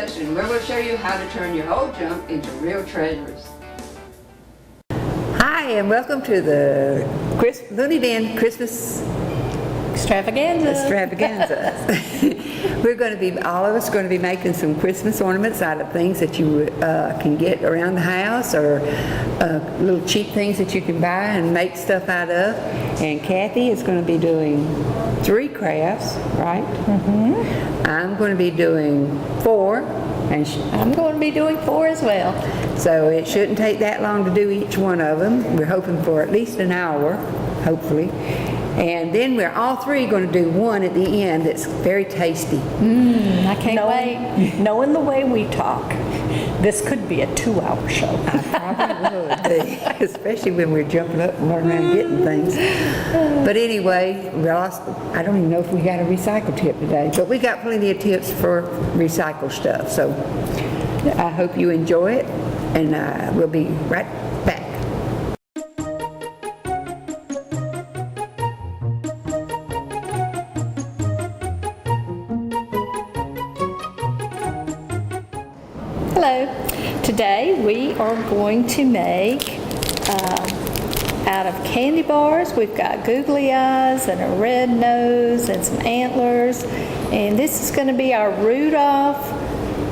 us and we're going to show you how to turn your old junk into real treasures. Hi, and welcome to the Looney Bin Christmas extravaganza. We're going to be, all of us going to be making some Christmas ornaments out of things that you can get around the house, or little cheap things that you can buy and make stuff out of. And Kathy is going to be doing 3 crafts, right? Mm-hmm. I'm going to be doing 4. And I'm going to be doing 4 as well. So it shouldn't take that long to do each one of them. We're hoping for at least an hour, hopefully. And then we're all 3 going to do one at the end that's very tasty. I can't wait. Knowing the way we talk, this could be a 2-hour show. I probably would be, especially when we're jumping up and running around getting things. But anyway, I don't even know if we got a recycle tip today, but we got plenty of tips for recycle stuff. So I hope you enjoy it, and we'll be right back. Hello. Today we are going to make out of candy bars. We've got googly eyes and a red nose and some antlers, and this is going to be our Rudolph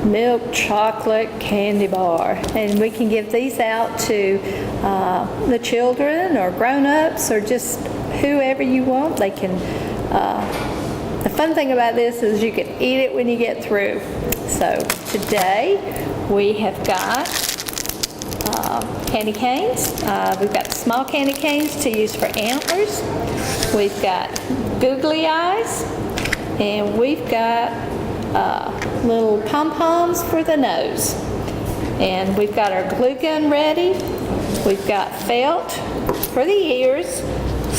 milk chocolate candy bar, and we can give these out to the children or grown-ups or just whoever you want. They can the fun thing about this is you can eat it when you get through. So today we have got candy canes. We've got small candy canes to use for antlers. We've got googly eyes, and we've got little pom-poms for the nose. And we've got our glue gun ready. We've got felt for the ears.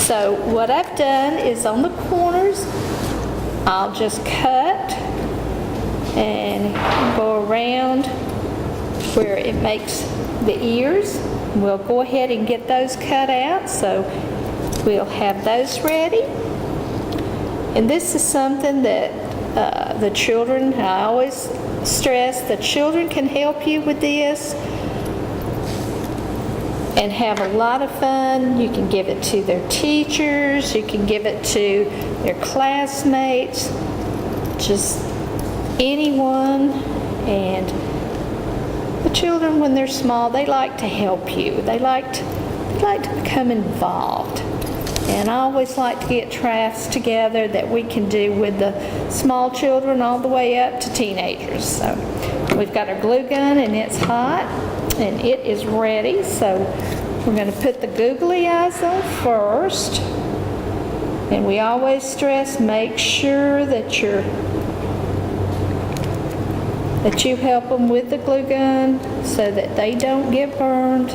So what I've done is on the corners, I'll just cut and go around where it makes the ears. We'll go ahead and get those cut out, so we'll have those ready. And this is something that the children, I always stress, the children can help you with this and have a lot of fun. You can give it to their teachers, you can give it to their classmates, just anyone. And the children, when they're small, they like to help you. They like to become involved. And I always like to get crafts together that we can do with the small children all the way up to teenagers. So we've got our glue gun, and it's hot and it is ready. So we're going to put the googly eyes on first. And we always stress, make sure that you help them with the glue gun so that they don't get burned.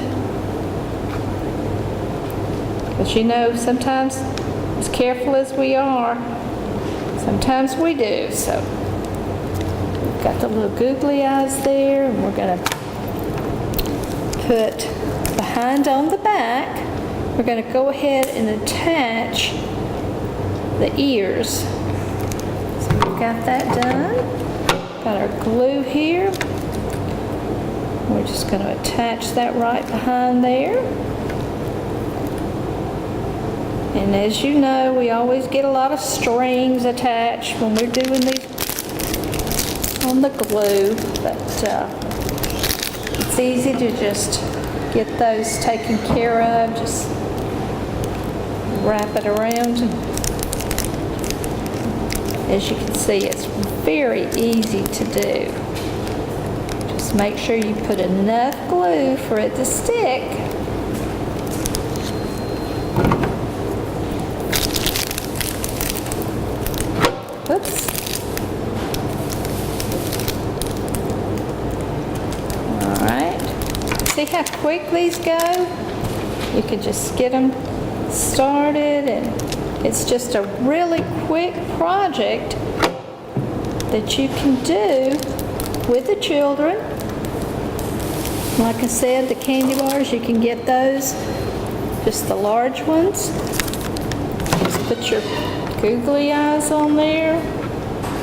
But you know, sometimes, as careful as we are, sometimes we do. So we've got the little googly eyes there, and we're going to put behind on the back, we're going to go ahead and attach the ears. So we've got that done. Got our glue here. We're just going to attach that right behind there. And as you know, we always get a lot of strings attached when we're doing these on the glue, but it's easy to just get those taken care of. Just wrap it around. As you can see, it's very easy to do. Just make sure you put enough glue for it to stick. Oops. All right. See how quick these go? You can just get them started, and it's just a really quick project that you can do with the children. Like I said, the candy bars, you can get those, just the large ones. Just put your googly eyes on there.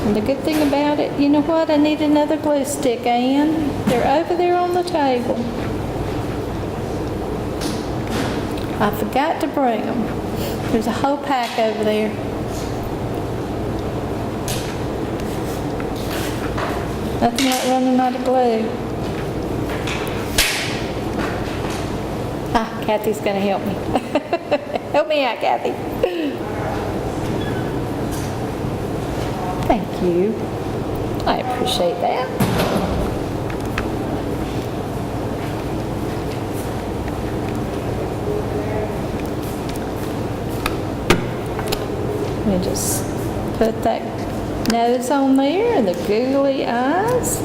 And the good thing about it, you know what? I need another glue stick, Ann. They're over there on the table. I forgot to bring them. There's a whole pack over there. Nothing like running out of glue. Ah, Kathy's gonna help me. Help me out, Kathy. Thank you. I appreciate that. Let me just put that nose on there and the googly eyes.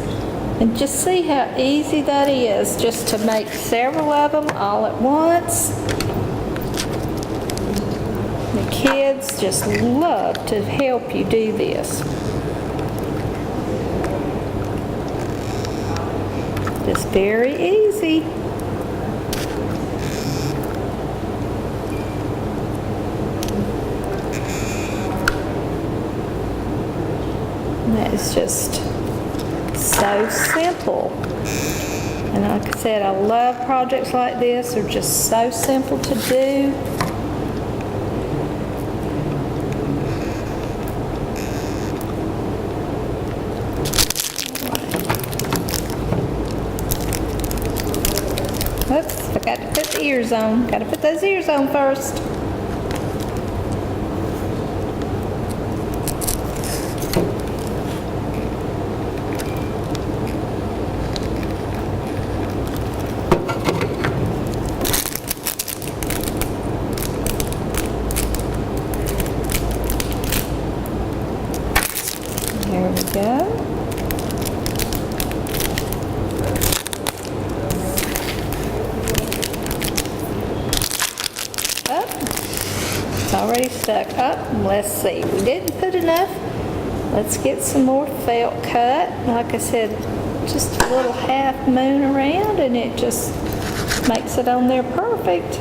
And just see how easy that is, just to make several of them all at once. The kids just love to help you do this. Just very easy. And that is just so simple. And like I said, I love projects like this. They're just so simple to do. Oops, I got to put the ears on. Got to put those ears on first. There we go. Up. It's already stuck up. Let's see. We didn't put enough. Let's get some more felt cut. Like I said, just a little half moon around and it just makes it on there perfect.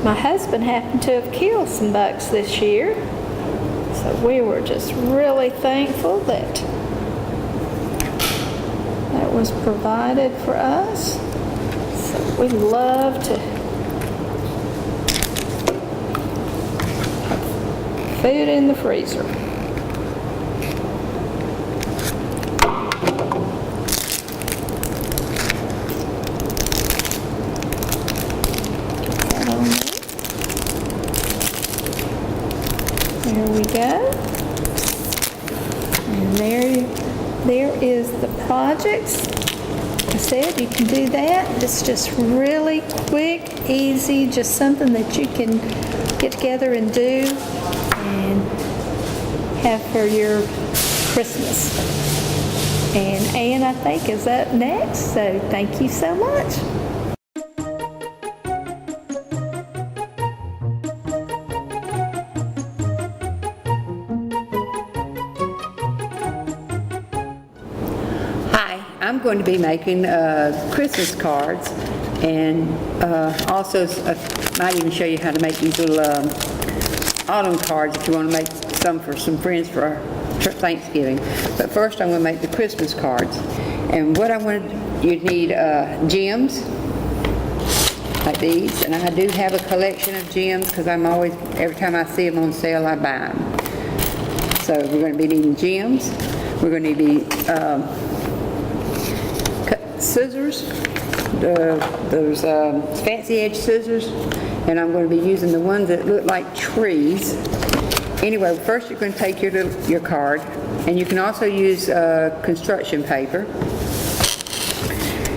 My husband happened to have killed some bucks this year, so we were just really thankful that that was provided for us. So we love to have food in the freezer. There we go. And there is the projects. Like I said, you can do that. It's just really quick, easy, just something that you can get together and do and have for your Christmas. And Ann, I think, is up next, so thank you so much. I'm going to be making Christmas cards, and also might even show you how to make these little autumn cards if you want to make some for some friends for Thanksgiving. But first I'm going to make the Christmas cards. And what I want you need gems like these, and I do have a collection of gems because I'm always, every time I see them on sale, I buy them. So we're going to be needing gems. We're going to be scissors, those fancy edge scissors, and I'm going to be using the ones that look like trees. Anyway, first you're going to take your card, and you can also use construction paper.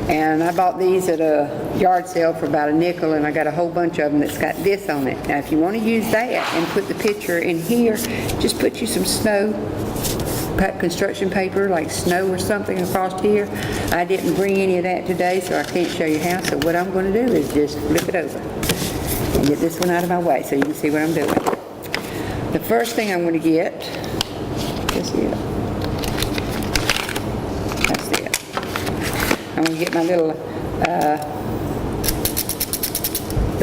And I bought these at a yard sale for about a nickel, and I got a whole bunch of them that's got this on it. Now if you want to use that and put the picture in here, just put you some snow construction paper like snow or something across here. I didn't bring any of that today, so I can't show you how. So what I'm going to do is just flip it over and get this one out of my way so you can see what I'm doing. The first thing I'm going to get is it. That's it. I'm going to get my little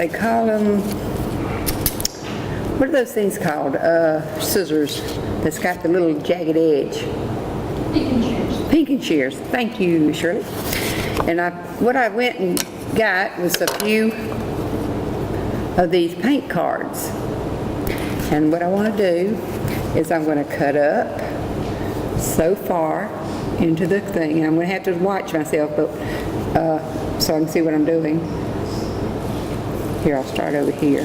they call them, what are those things called? Scissors that's got the little jagged edge. Pinking shears. Pinking shears. Thank you, Shirley. And what I went and got was a few of these paint cards. And what I want to do is I'm going to cut up so far into the thing, and I'm going to have to watch myself, but so I can see what I'm doing. Here, I'll start over here.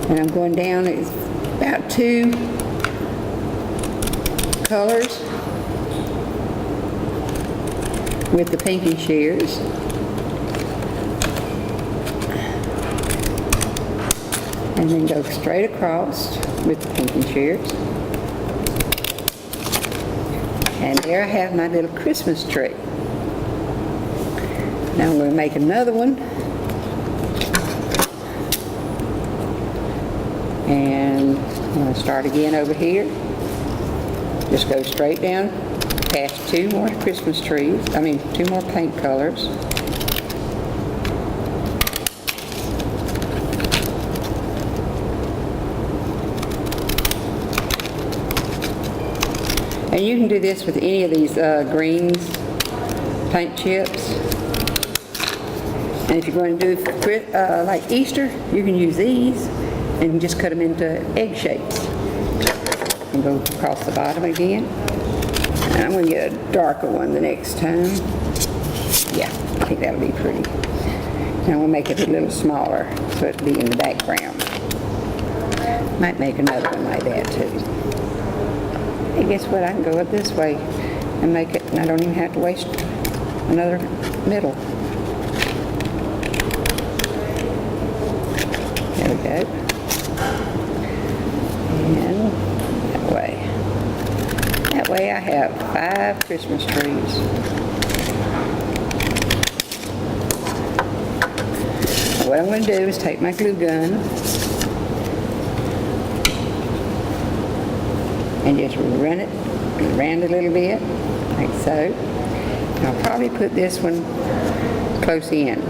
And I'm going down, it's about 2 colors with the pinky shears. And then go straight across with the pinky shears. And there I have my little Christmas tree. Now I'm going to make another one. And I'm going to start again over here. Just go straight down past 2 more Christmas trees. 2 more paint colors. And you can do this with any of these greens paint chips. And if you're going to do like Easter, you can use these and just cut them into egg shapes. And go across the bottom again. And I'm going to get a darker one the next time. Yeah, I think that'll be pretty. And I'm going to make it a little smaller so it'll be in the background. Might make another one like that too. Hey, guess what? I can go up this way and make it, and I don't even have to waste another middle. There we go. And that way. That way I have 5 Christmas trees. What I'm going to do is take my glue gun and just run it around a little bit, like so. And I'll probably put this one close in,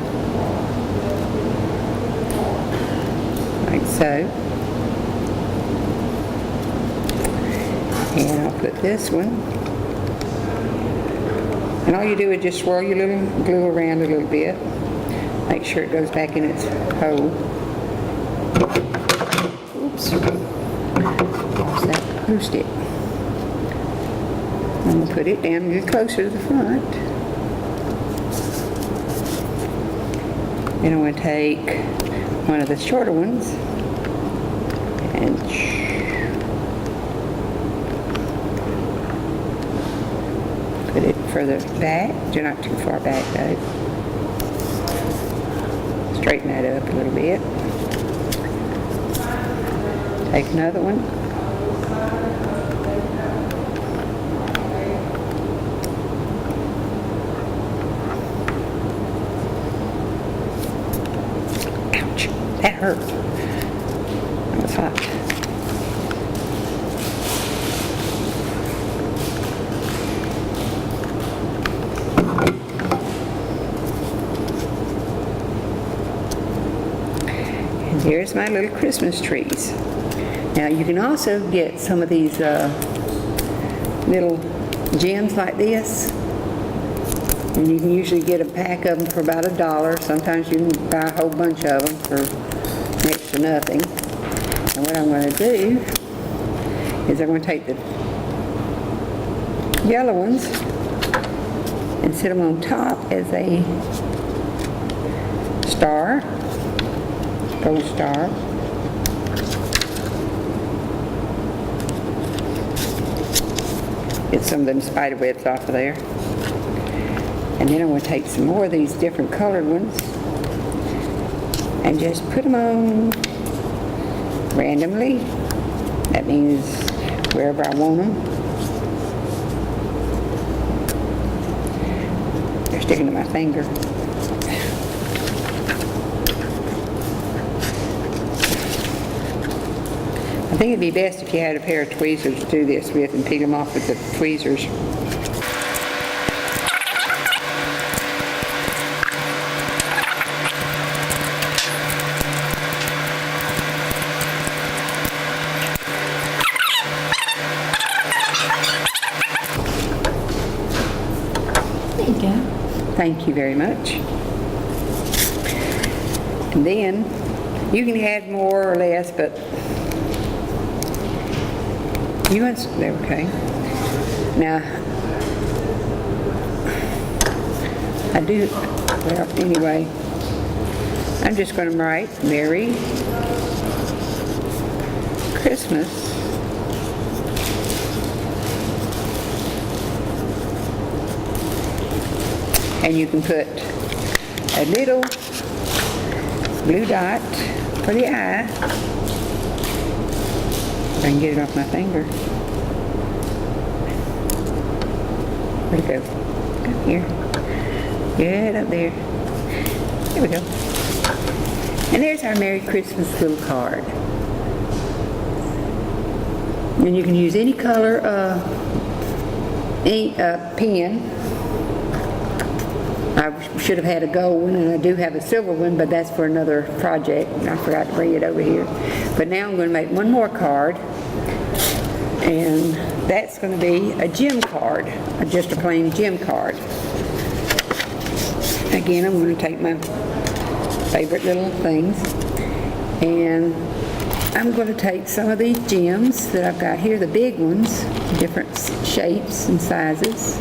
like so. And I'll put this one. And all you do is just swirl your little glue around a little bit. Make sure it goes back in its hole. Oops. Lost that glue stick. I'm going to put it down a little closer to the front. Then I'm going to take one of the shorter ones and put it further back. Do not too far back though. Straighten that up a little bit. Take another one. Ouch, that hurt. That was hot. And here's my little Christmas trees. Now you can also get some of these little gems like this, and you can usually get a pack of them for about $1. Sometimes you can buy a whole bunch of them for next to nothing. And what I'm going to do is I'm going to take the yellow ones and set them on top as a star, gold star. Get some of them spider webs off of there. And then I'm going to take some more of these different colored ones and just put them on randomly. That means wherever I want them. They're sticking to my finger. I think it'd be best if you had a pair of tweezers to do this with and peel them off with the tweezers. Thank you very much. And then you can add more or less, but you want, okay. Now, I do, well, anyway, I'm just going to write Merry Christmas. And you can put a little blue dot for the eye. If I can get it off my finger. Where'd it go? Up here. Good, up there. There we go. And there's our Merry Christmas little card. And you can use any color pen. I should have had a gold one, and I do have a silver one, but that's for another project. I forgot to bring it over here. But now I'm going to make one more card, and that's going to be a gem card, just a plain gem card. Again, I'm going to take my favorite little things, and I'm going to take some of these gems that I've got here, the big ones, different shapes and sizes.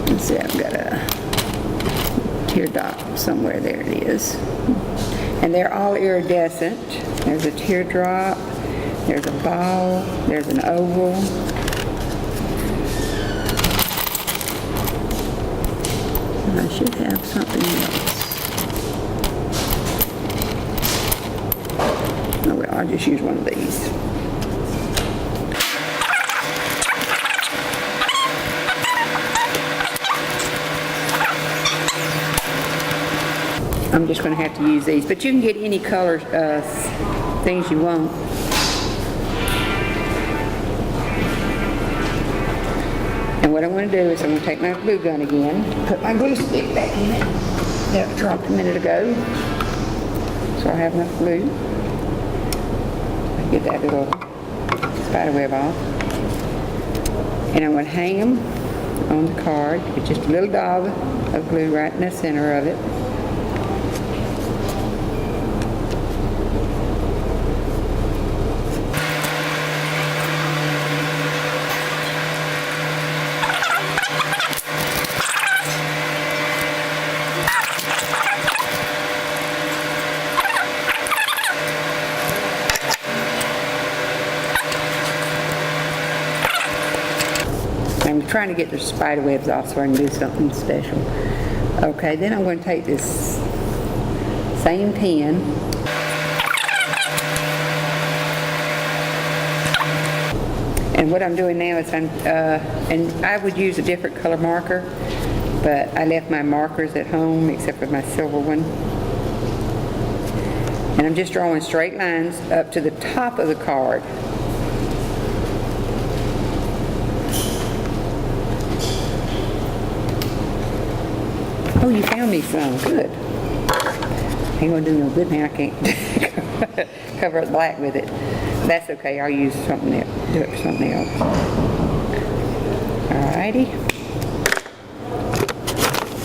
Let's see, I've got a teardrop somewhere. There it is. And they're all iridescent. There's a teardrop, there's a ball, there's an oval. And I should have something else. Oh well, I'll just use one of these. I'm just going to have to use these, but you can get any color things you want. And what I'm going to do is I'm going to take my glue gun again, put my glue stick back in it that I dropped a minute ago, so I have enough glue. Get that little spider web off. And I'm going to hang them on the card with just a little dab of glue right in the center of it. I'm trying to get the spider webs off so I can do something special. Okay, then I'm going to take this same pen and what I'm doing now is and I would use a different color marker, but I left my markers at home except for my silver one. And I'm just drawing straight lines up to the top of the card. Oh, you found me some. Good. Ain't gonna do no good now. I can't cover it black with it. That's okay. I'll use something else. Do it for something else. Alrighty.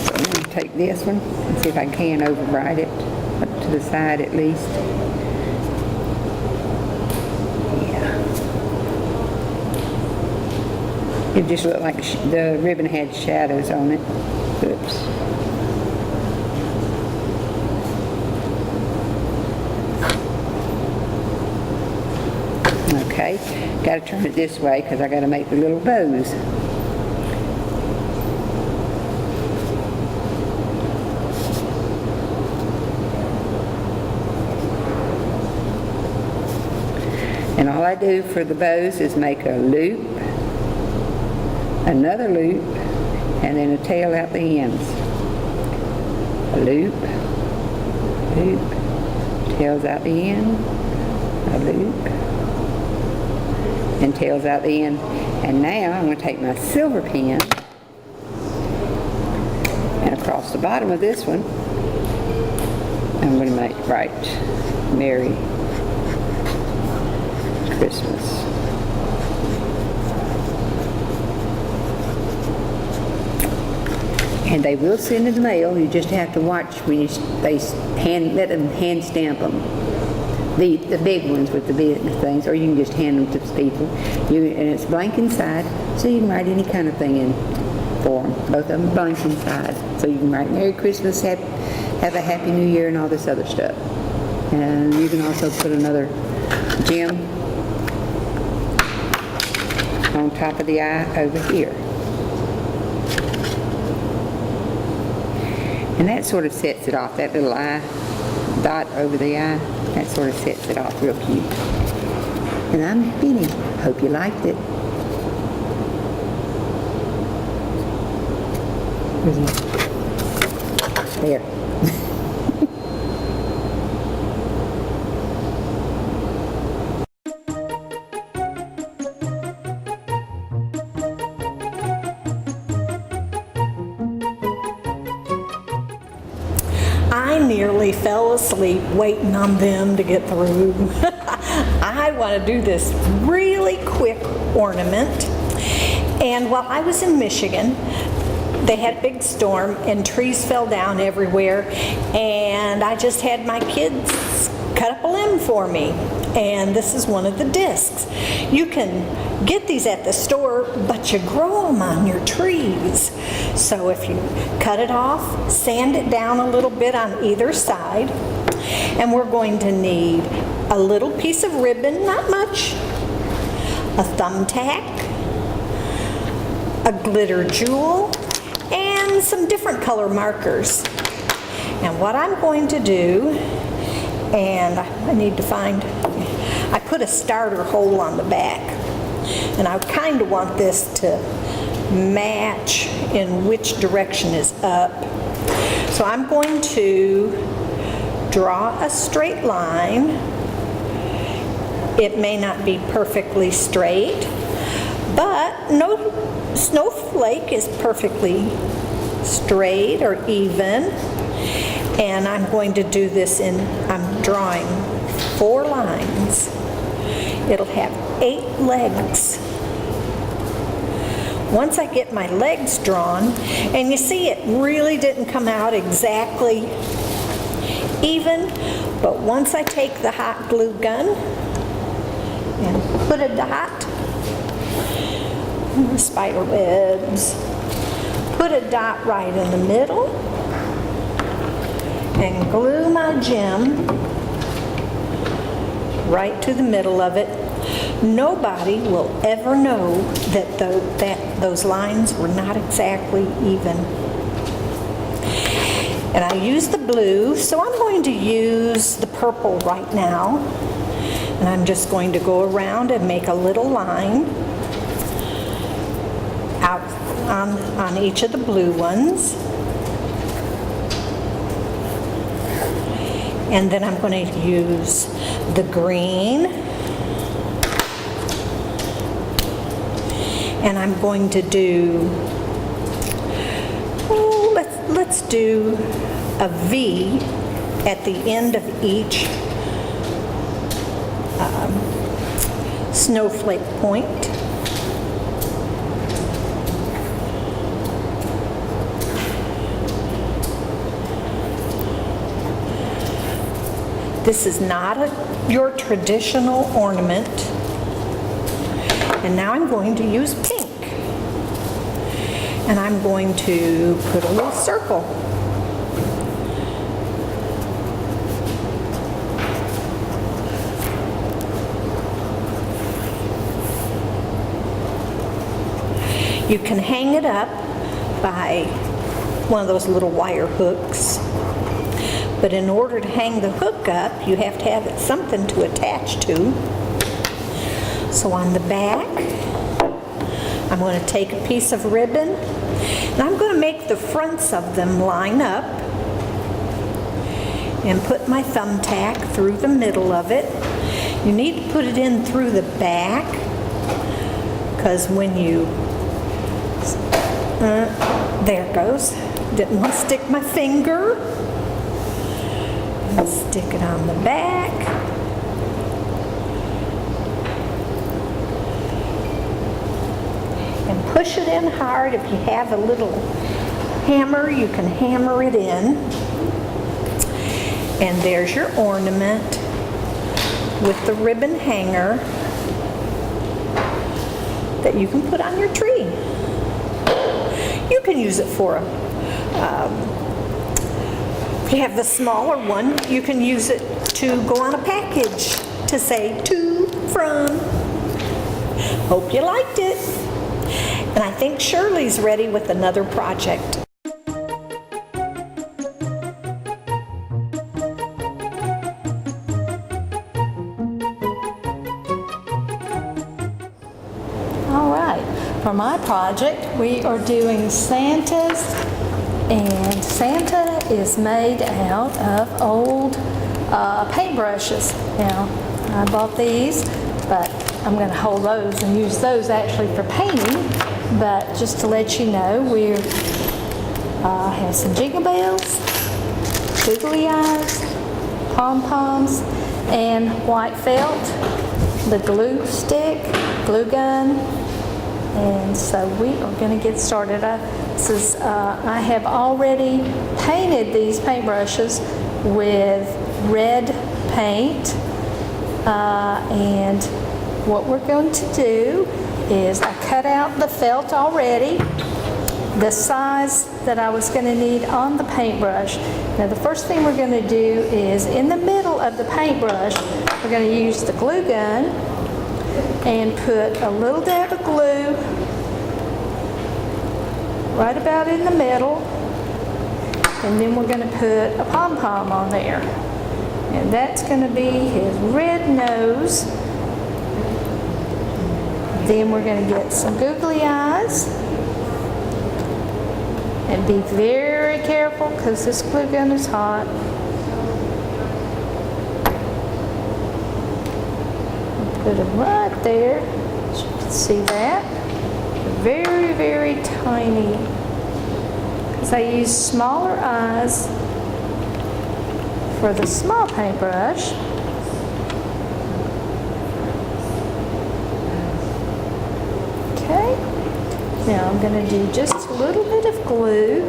So I'm gonna take this one and see if I can override it up to the side at least. Yeah. It just looked like the ribbon had shadows on it. Oops. Okay, got to turn it this way because I got to make the little bows. And all I do for the bows is make a loop, another loop, and then a tail out the ends. A loop, loop, tails out the end, a loop, and tails out the end. And now I'm going to take my silver pen and across the bottom of this one I'm going to write Merry Christmas. And they will send in the mail. You just have to watch when let them hand stamp them. The big ones with the big things, or you can just hand them to people. And it's blank inside, so you can write any kind of thing in for them. Both of them blank inside, so you can write Merry Christmas, have a Happy New Year, and all this other stuff. And you can also put another gem on top of the eye over here. And that sort of sets it off, that little eye dot over the eye, that sort of sets it off real cute. And I'm Benny. Hope you liked it. There. I nearly fell asleep waiting on them to get through. I want to do this really quick ornament. And while I was in Michigan, they had a big storm and trees fell down everywhere, and I just had my kids cut up a limb for me. And this is one of the discs. You can get these at the store, but you grow them on your trees. So if you cut it off, sand it down a little bit on either side, and we're going to need a little piece of ribbon, not much, a thumbtack, a glitter jewel, and some different color markers. And what I'm going to do, and I need to find, I put a starter hole on the back, and I kind of want this to match in which direction is up. So I'm going to draw a straight line. It may not be perfectly straight, but no snowflake is perfectly straight or even. And I'm going to do this I'm drawing 4 lines. It'll have 8 legs. Once I get my legs drawn, and you see it really didn't come out exactly even, but once I take the hot glue gun and put a dot, spider webs, put a dot right in the middle, and glue my gem right to the middle of it. Nobody will ever know that those lines were not exactly even. And I use the blue, so I'm going to use the purple right now. And I'm just going to go around and make a little line out on each of the blue ones. And then I'm going to use the green. And I'm going to do, let's do a V at the end of each snowflake point. This is not your traditional ornament. And now I'm going to use pink. And I'm going to put a little circle. You can hang it up by one of those little wire hooks. But in order to hang the hook up, you have to have something to attach to. So on the back, I'm going to take a piece of ribbon, and I'm going to make the fronts of them line up and put my thumbtack through the middle of it. You need to put it in through the back, because when you, there it goes. Didn't want to stick my finger. And stick it on the back. And push it in hard. If you have a little hammer, you can hammer it in. And there's your ornament with the ribbon hanger that you can put on your tree. You can use it for if you have the smaller one, you can use it to go on a package to say to, from. Hope you liked it. And I think Shirley's ready with another project. All right, for my project, we are doing Santas, and Santa is made out of old paintbrushes. Now, I bought these, but I'm going to hold those and use those actually for painting. But just to let you know, we have some jingle bells, googly eyes, pom-poms, and white felt, the glue stick, glue gun. And so we are going to get started. I have already painted these paintbrushes with red paint. And what we're going to do is I cut out the felt already, the size that I was going to need on the paintbrush. Now the first thing we're going to do is in the middle of the paintbrush, we're going to use the glue gun and put a little dab of glue right about in the middle, and then we're going to put a pom-pom on there, and that's going to be his red nose. Then we're going to get some googly eyes, and be very careful because this glue gun is hot. Put them right there, as you can see that. Very, very tiny, because I use smaller eyes for the small paintbrush. Okay, now I'm going to do just a little bit of glue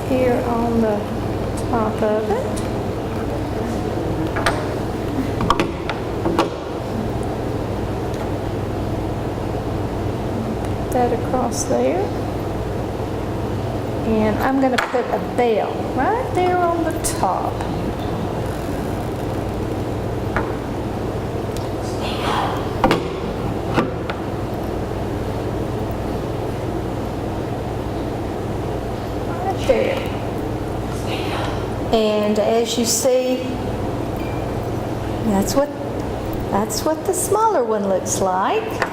here on the top of it. That across there, and I'm going to put a bell right there on the top. Right there. And as you see, that's what the smaller one looks like.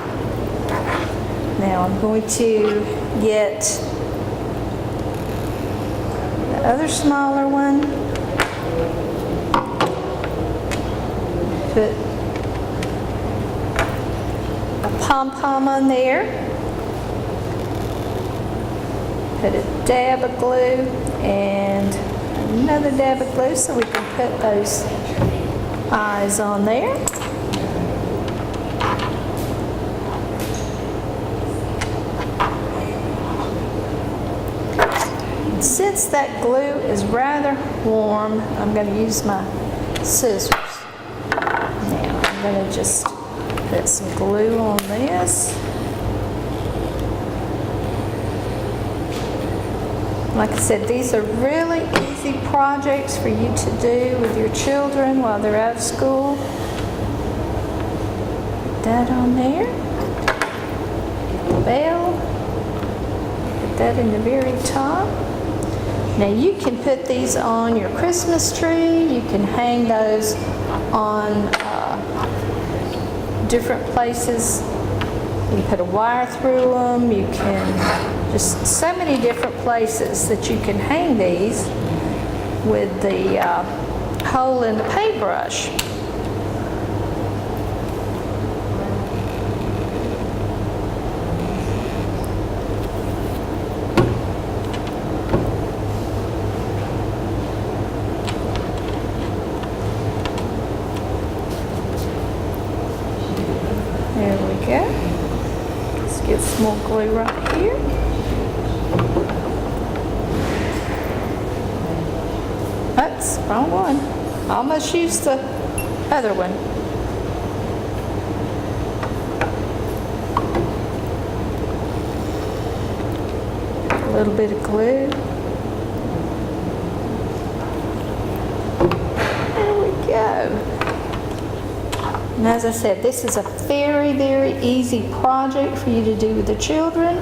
Now I'm going to get the other smaller one, put a pom-pom on there, put a dab of glue and another dab of glue so we can put those eyes on there. Since that glue is rather warm, I'm going to use my scissors. Now I'm going to just put some glue on this. Like I said, these are really easy projects for you to do with your children while they're out of school. Put that on there. Get the bell. Put that in the very top. Now you can put these on your Christmas tree. You can hang those on different places. You can put a wire through them. You can just so many different places that you can hang these with the hole in the paintbrush. There we go. Let's get some more glue right here. Oops, wrong one. Almost used the other one. A little bit of glue. There we go. And as I said, this is a very, very easy project for you to do with the children.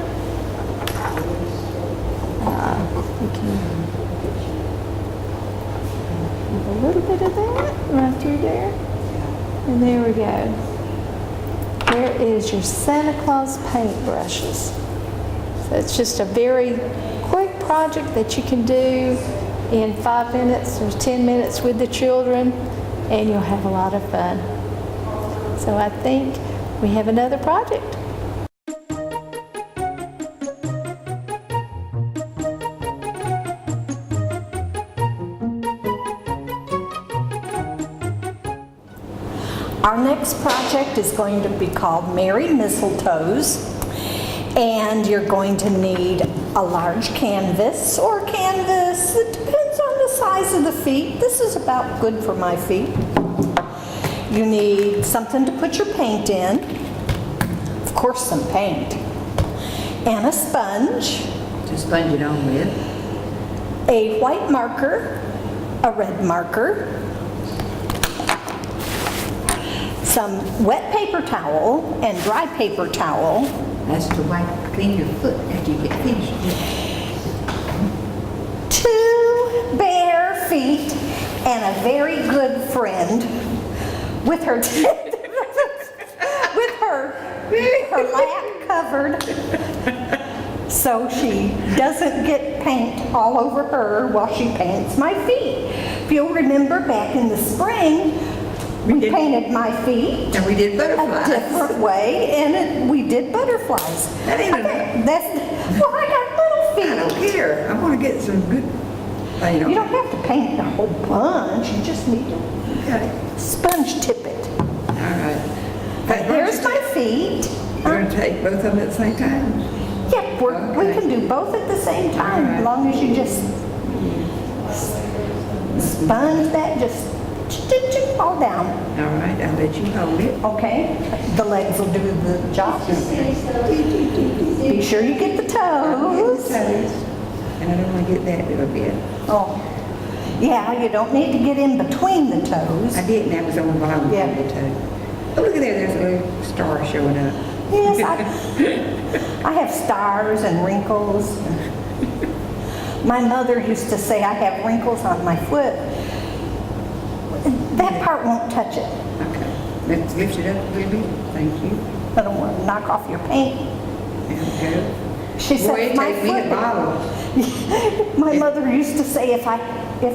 You can have a little bit of that right through there. And there we go. There is your Santa Claus paintbrushes. So it's just a very quick project that you can do in 5 minutes or 10 minutes with the children, and you'll have a lot of fun. So I think we have another project. Our next project is going to be called Merry Mistletoes, and you're going to need a large canvas or canvas. It depends on the size of the feet. This is about good for my feet. You need something to put your paint in, of course some paint, and a sponge, To sponge it on with. a white marker, a red marker, some wet paper towel and dry paper towel, That's to clean your foot after you get finished. 2 bare feet, and a very good friend with her her lap covered so she doesn't get paint all over her while she paints my feet. If you'll remember back in the spring, we painted my feet And we did a butterflies. different way, and we did butterflies. That ain't enough. Well, I got little I feet. don't care. I want to get some good paint on You don't it. have to paint the whole bunch, you just need to Okay. sponge tip it. All right. There's my feet. We're going to take both of them at the same time? Yep, we Okay. can do both at the same time, All right. as long as you just sponge that, just all down, All right, I'll let you hold it. okay? The legs will do the job. Be sure you get the toes. And I don't want to get that little bit. Oh, yeah, you don't need to get in between the toes. I did, and that was on the bottom Yeah. of the toe. Oh, look at there, there's a little star showing up. Yes, I have stars and wrinkles. My mother used to say I have wrinkles on my foot. That part won't touch it. Okay, let's lift it up a little bit. Thank you. I don't want to knock off your paint. There we go. She Boy, said it my takes me a foot. bottle. My mother used to say if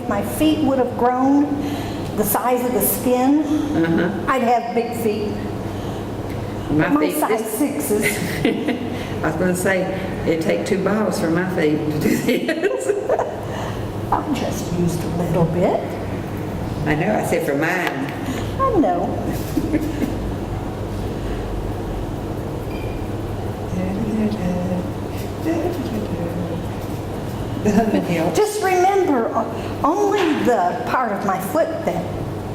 my feet would have grown the size of the skin, I'd have big feet. My My feet, size this, 6s. I was going to say, it'd take 2 bottles for my feet to do this. I just used a little bit. I know, I said for mine. I know. The humming helps. Just remember, only the part of my foot that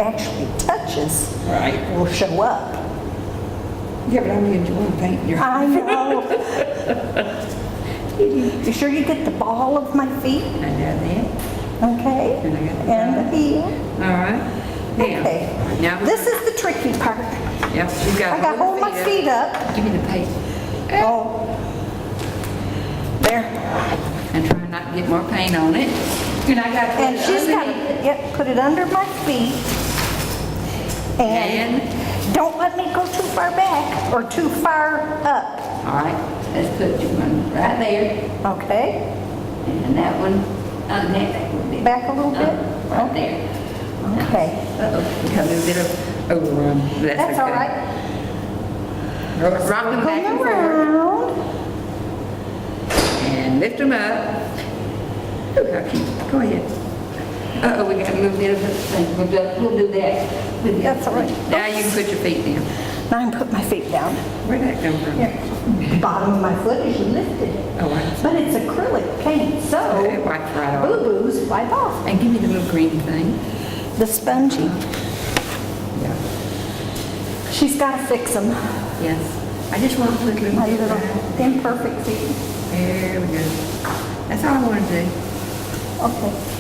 actually touches Right. will show up. Yeah, but I'm enjoying painting your. I know. You sure you get the ball of my feet? I know that. Okay. And I got the And the ball. heel. All right. Okay. Now, This is the tricky part. yep, you got I got to hold my feet up. Give me the paint. Oh. There. And try not to get more paint on it. And I got And she's got to, yep, put it under my feet. And don't let me go too far back or too far up. All right, let's put you one right there. Okay? And that one on that. Back a little bit? Right there. Okay. Uh-oh, we got a little bit of overrun. That's all right. Rock them back Come and forward. around. And lift them up. Oh, how cute. Go ahead. Uh-oh, we got a little bit of a thing. We'll do that. with the That's other all right. thing. Now you can put your feet down. Now I can put my feet down. Where'd that come from? Here. the bottom of my foot as you lifted it. Oh, right. But it's acrylic paint, so It wipes right off. boo-boos wipe off. And give me the little green thing. The spongy. Yeah. She's got to fix them. Yes. I just want to put a little My bit little around. imperfect feet. There we go. That's all I want to do. Okay.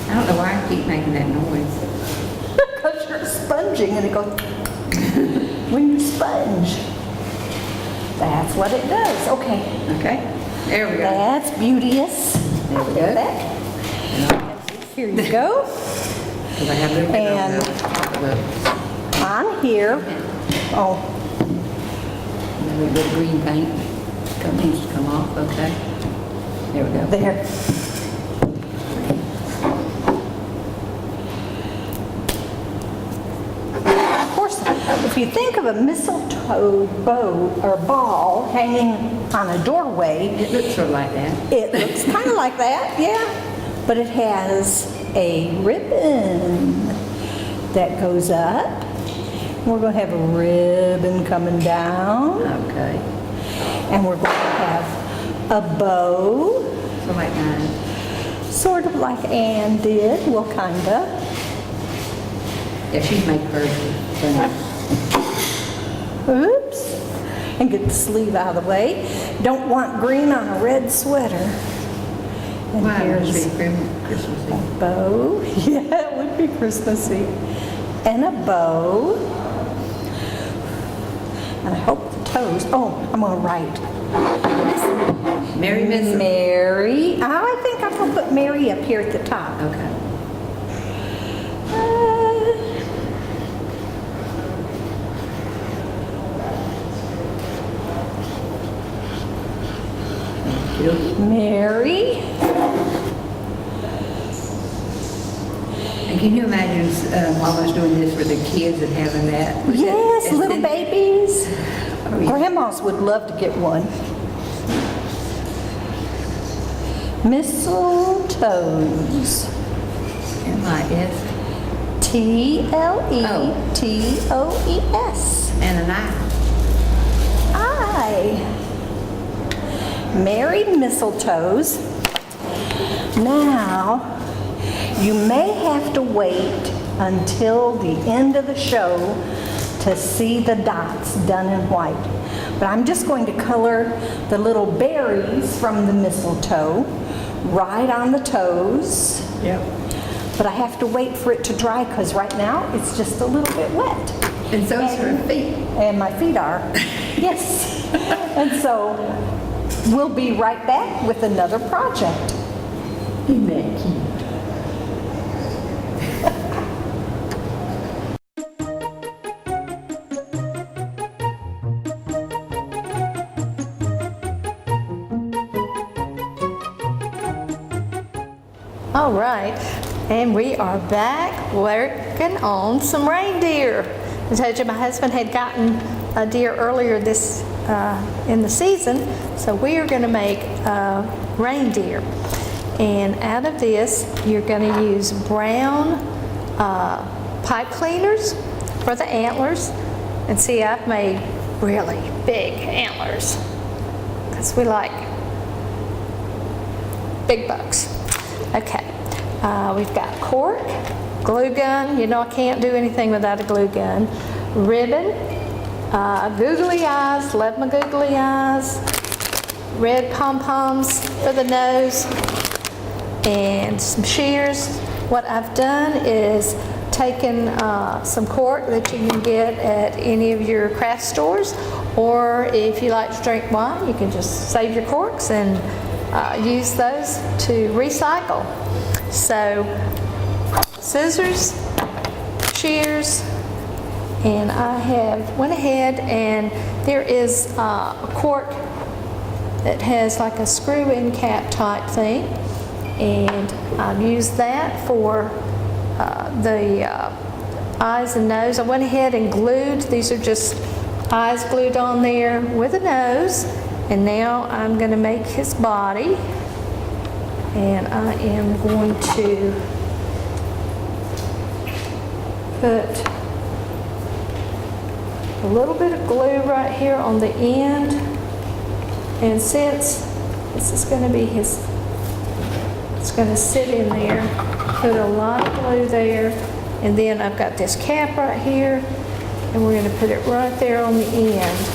I don't know why I keep making that noise. Because you're sponging and it goes when you sponge. That's what it does. Okay. Okay? There we go. That's beauteous. There we Look at go. that. Here you go. Because I have a little bit And- on the On here. Oh, a little bit of green paint. Needs to come off, okay? There we go. there. Of course, if you think of a mistletoe bow or ball hanging on a doorway, It looks sort of like that. it looks kind of like that, yeah. But it has a ribbon that goes up. We're going to have a ribbon coming down. Okay. And we're going to have a bow, So like mine. sort of like Ann did. Well, kind of. Yeah, she's made hers. Oops. And get the sleeve out of the way. Don't want green on a red sweater. And Wow, it's here's pretty Christmassy. a bow. Yeah, it would be Christmassy. And a bow. And I hope the toes. Oh, I'm going to write. Merry Miss. Mary. I think I'm going to put Mary up here at the top. Okay. Mary. And can you imagine Mama's doing this for the kids and having that? Was Yes, that- little babies. Oh, yeah. Grandmas would love to get one. Mistletoes. M-I-S. T-L-E-T-O-E-S. And an I. I. Merry mistletoes. Now, you may have to wait until the end of the show to see the dots done in white. But I'm just going to color the little berries from the mistletoe right on the toes. Yep. But I have to wait for it to dry because right now it's just a little bit wet. And so is her feet. And my feet are. Yes. And so we'll be right back with another project. Isn't that cute? All right, and we are back working on some reindeer. I told you my husband had gotten a deer earlier this in the season, so we are going to make reindeer. And out of this, you're going to use brown pipe cleaners for the antlers. And see, I've made really big antlers because we like big bucks. Okay, we've got cork, glue gun. You know I can't do anything without a glue gun. Ribbon, googly eyes, love my googly eyes. Red pom-poms for the nose, and some shears. What I've done is taken some cork that you can get at any of your craft stores, or if you like to drink wine, you can just save your corks and use those to recycle. So scissors, shears, and I have went ahead and there is a cork that has like a screw-in cap type thing, and I've used that for the eyes and nose. I went ahead and glued, these are just eyes glued on there with a nose, and now I'm going to make his body, and I am going to put a little bit of glue right here on the end. And since this is going to be his, it's going to sit in there, put a lot of glue there. And then I've got this cap right here, and we're going to put it right there on the end.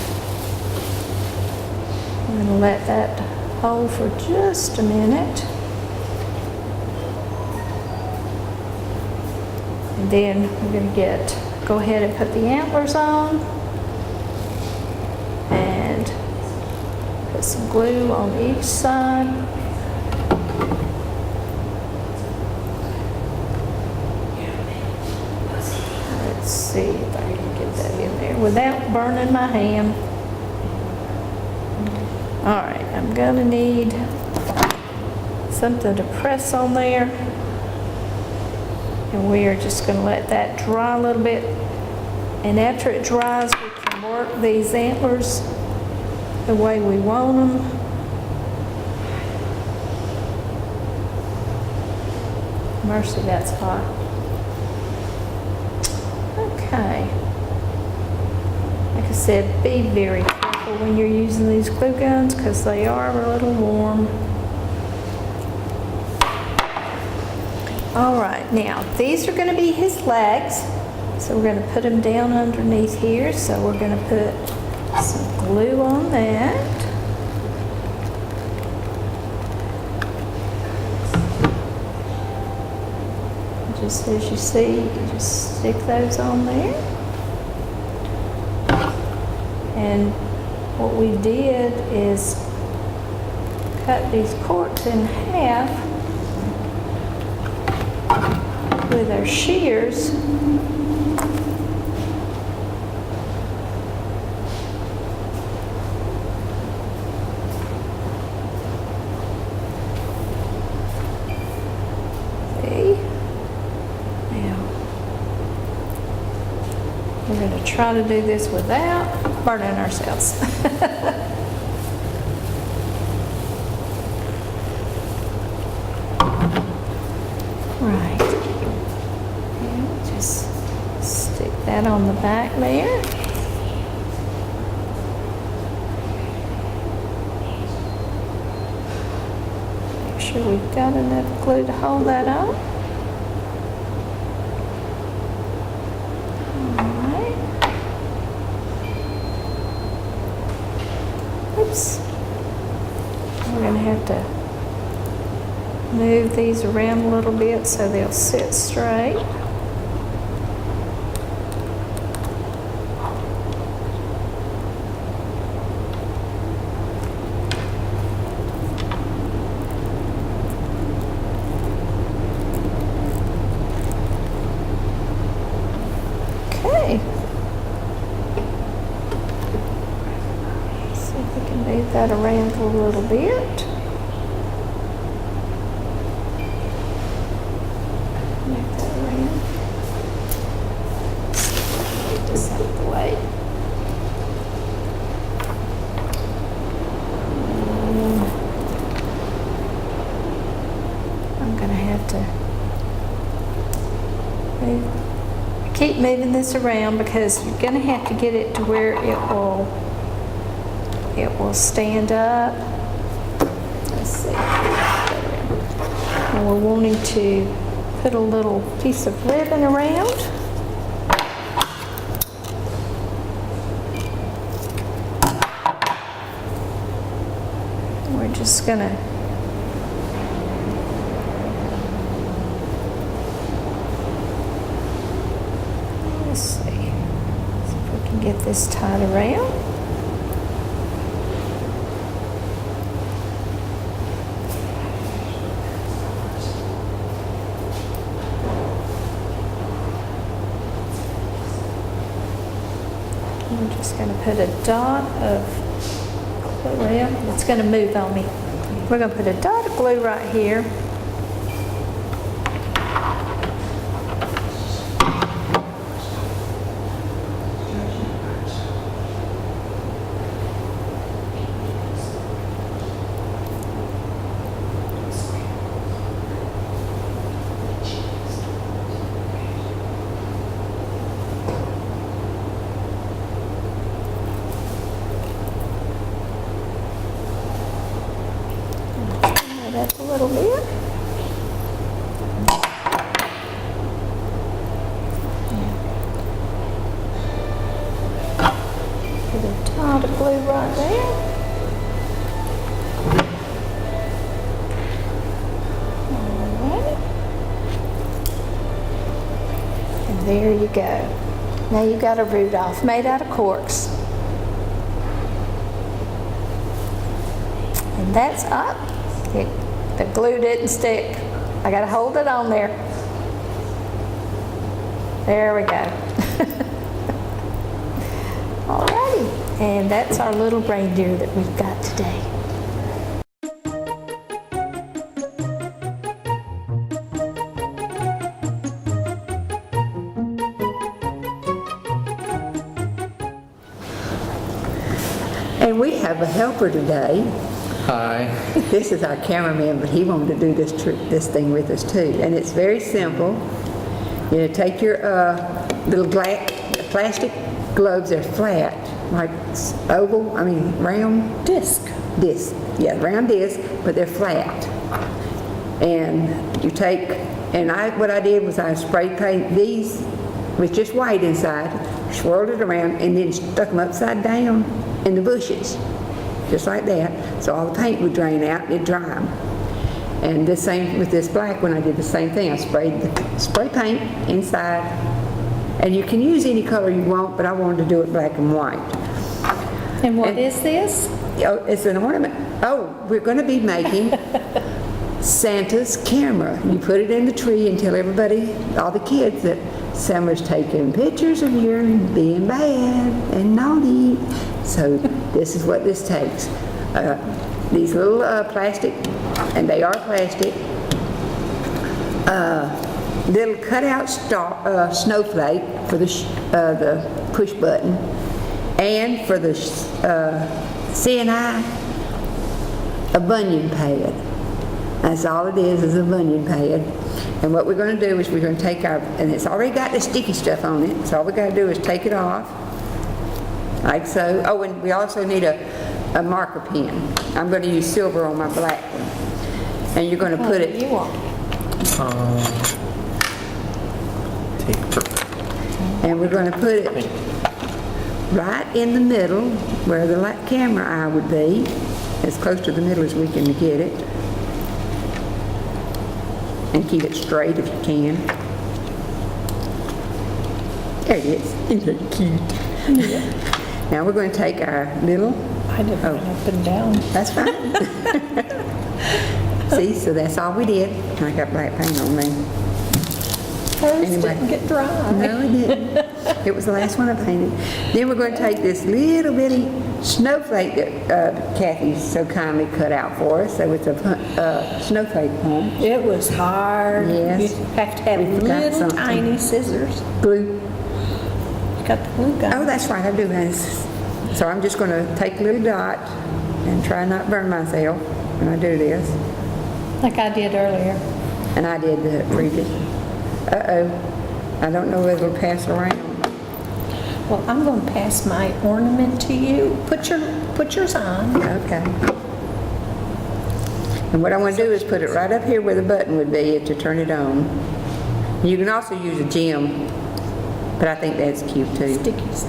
I'm going to let that hold for just a minute. And then we're going to go ahead and put the antlers on and put some glue on each side. Let's see if I can get that in there without burning my hand. All right, I'm going to need something to press on there. And we are just going to let that dry a little bit. And after it dries, we can work these antlers the way we want them. Mercy, that's hot. Okay. Like I said, be very careful when you're using these glue guns because they are a little warm. All right, now these are going to be his legs. So we're going to put them down underneath here. So we're going to put some glue on that. Just as you see, you just stick those on there. And what we did is cut these corks in half with our shears. See? Now, we're going to try to do this without burning ourselves. Right. And just stick that on the back there. Make sure we've got enough glue to hold that on. Alright. Oops. We're going to have to move these around a little bit so they'll sit straight. Okay. See if we can move that around a little bit. Keep moving this around because you're going to have to get it to where it will stand up. Let's see. And we're wanting to put a little piece of ribbon around. We're just going to get this tied around. I'm just going to put a dot of glue. It's going to move on me. We're going to put a dot of glue right here. that up a little bit. Put a tot of glue right there. Alright. And there you go. Now you got a Rudolph made out of corks. And that's up. The glue didn't stick. I gotta hold it on there. There we go. Alrighty, and that's our little reindeer that we've got today. And we have a helper today. Hi. This is our cameraman, but he wanted to do this thing with us too. And it's very simple. You take your little plastic globes. They're flat, like round Disc. disc. Yeah, round disc, but they're flat. And you take, what I did was I spray paint these with just white inside, swirled it around, and then stuck them upside down in the bushes, just like that. So all the paint would drain out and it'd dry them. And the same with this black one, I did the same thing. I sprayed the spray paint inside. And you can use any color you want, but I wanted to do it black and white. And what is this? Oh, it's an ornament. Oh, we're going to be making Santa's camera. You put it in the tree and tell everybody, all the kids, that Summer's taking pictures of you and being bad and naughty. So this is what this takes. These little plastic, and they are plastic, little cutout snowflake for the push button, and for the CNI, a bunion pad. That's all it is a bunion pad. And what we're going to do is we're going to take and it's already got the sticky stuff on it, so all we got to do is take it off, like so. Oh, and we also need a marker pen. I'm going to use silver on my black one. And you're going to put it... You want? Take purple. And we're going to put it right in the middle where the camera eye would be, as close to the middle as we can get it. And keep it straight if you can. There it is. Isn't it cute? Yeah. Now we're going to take our little... I did run up and down. That's fine. See, so that's all we did. I got black paint on me. Hers Anyway. didn't get dry. No, it didn't. It was the last one I painted. Then we're going to take this little bitty snowflake that Kathy so kindly cut out for us. So it's a snowflake poem. It was hard. Yes. You have to have We forgot little something. tiny scissors. Glue. You got the glue gun. Oh, that's right, I do have. So I'm just going to take a little dot and try not to burn myself when I do this. Like I did earlier. And I did the previous. Uh-oh. I don't know whether it'll pass around. Well, I'm going to pass my ornament to you. Put yours on. Okay. And what I want to do is put it right up here where the button would be to turn it on. You can also use a gem, but I think that's cute too. Stickies.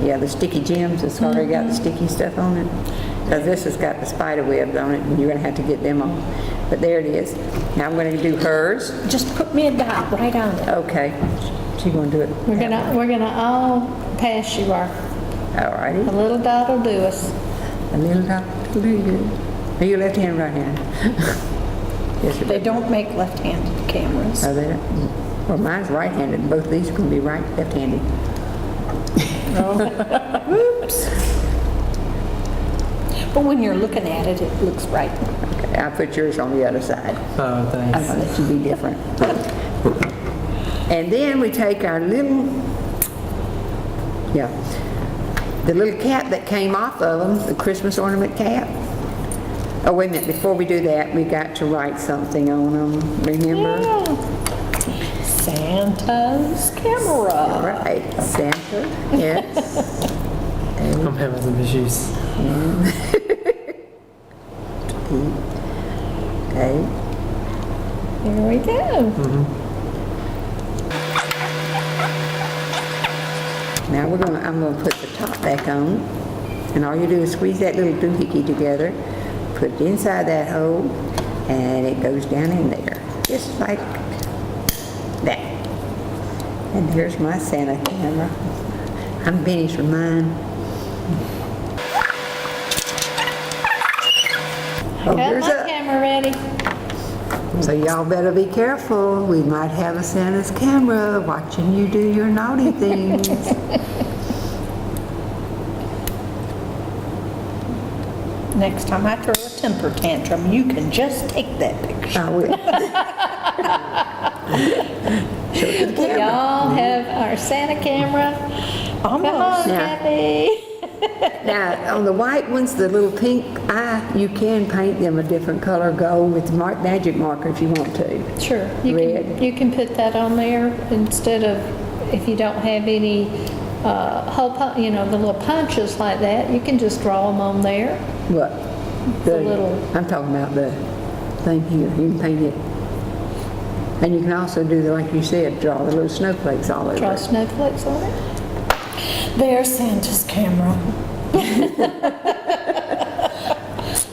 Yeah, the sticky gems, it's already got the sticky stuff on it. Because this has got the spider webs on it, and you're going to have to get them on. But there it is. Now I'm going to do hers. Just put me a dot right on it. Okay. She's going to do it. We're gonna all pass you our. Alrighty. A little dot will do us. A little dot will do you. Are you left hand or right hand? Yes, They don't make left-handed cameras. Are they? Well, mine's right-handed. Both of these are going to be left-handed. Oops. But when you're looking at it, it looks right. Okay, I'll put yours on the other side. Oh, I'm thanks. going to let you be different. And then we take our little, the little cap that came off of them, the Christmas ornament cap. Oh, wait a minute, before we do that, we got to write something on them, remember? Santa's camera. Right, Santa, yes. I'm having some issues. Okay. Here we go. Now I'm gonna put the top back on, and all you do is squeeze that little doohickey together, put it inside that hole, and it goes down in there, just like that. And here's my Santa camera. I'm finished with mine. Oh, Got here's my a, camera ready. so y'all better be careful. We might have a Santa's camera watching you do your naughty things. Next time I throw a temper tantrum, you can just take that picture. I will. Show it to the We camera. all have our Santa camera. Come on, Almost. Yeah. Kathy. Now, on the white ones, the little pink eye, you can paint them a different color gold with magic marker if you want to. Sure. Red. You can put that on there instead of, if you don't have any the little punches like that, you can just draw them on there. What? The little- I'm talking about the thing here. You can paint it. And you can also do, like you said, draw the little snowflakes all over Draw it. snowflakes on it. There's Santa's camera.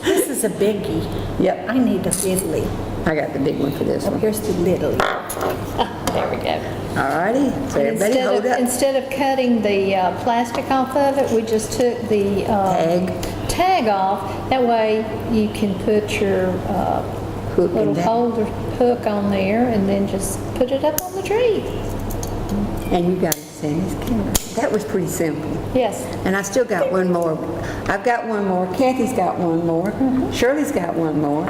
This is a biggie. Yep. I need a fiddly. I got the big one for this one. Here's the little. There we go. All righty. So everybody hold up. Instead of cutting the plastic off of it, we just took the tag off. That way you can put your Hook in little that. holder hook on there and then just put it up on the tree. And you got Santa's camera. That was pretty simple. Yes. And I still got one more. I've got one more. Kathy's got one more. Shirley's got one more.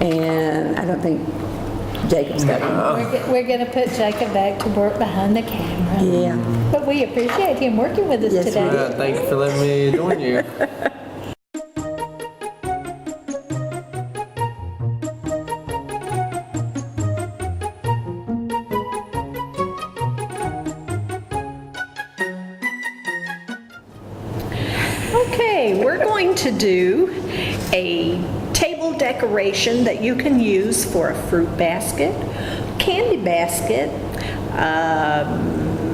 And I don't think Jacob's got one more. We're going to put Jacob back to work behind the camera. Yeah. But we appreciate him working with us Yes, we today. do. Thank you for letting me join you. Okay, we're going to do a table decoration that you can use for a fruit basket, candy basket.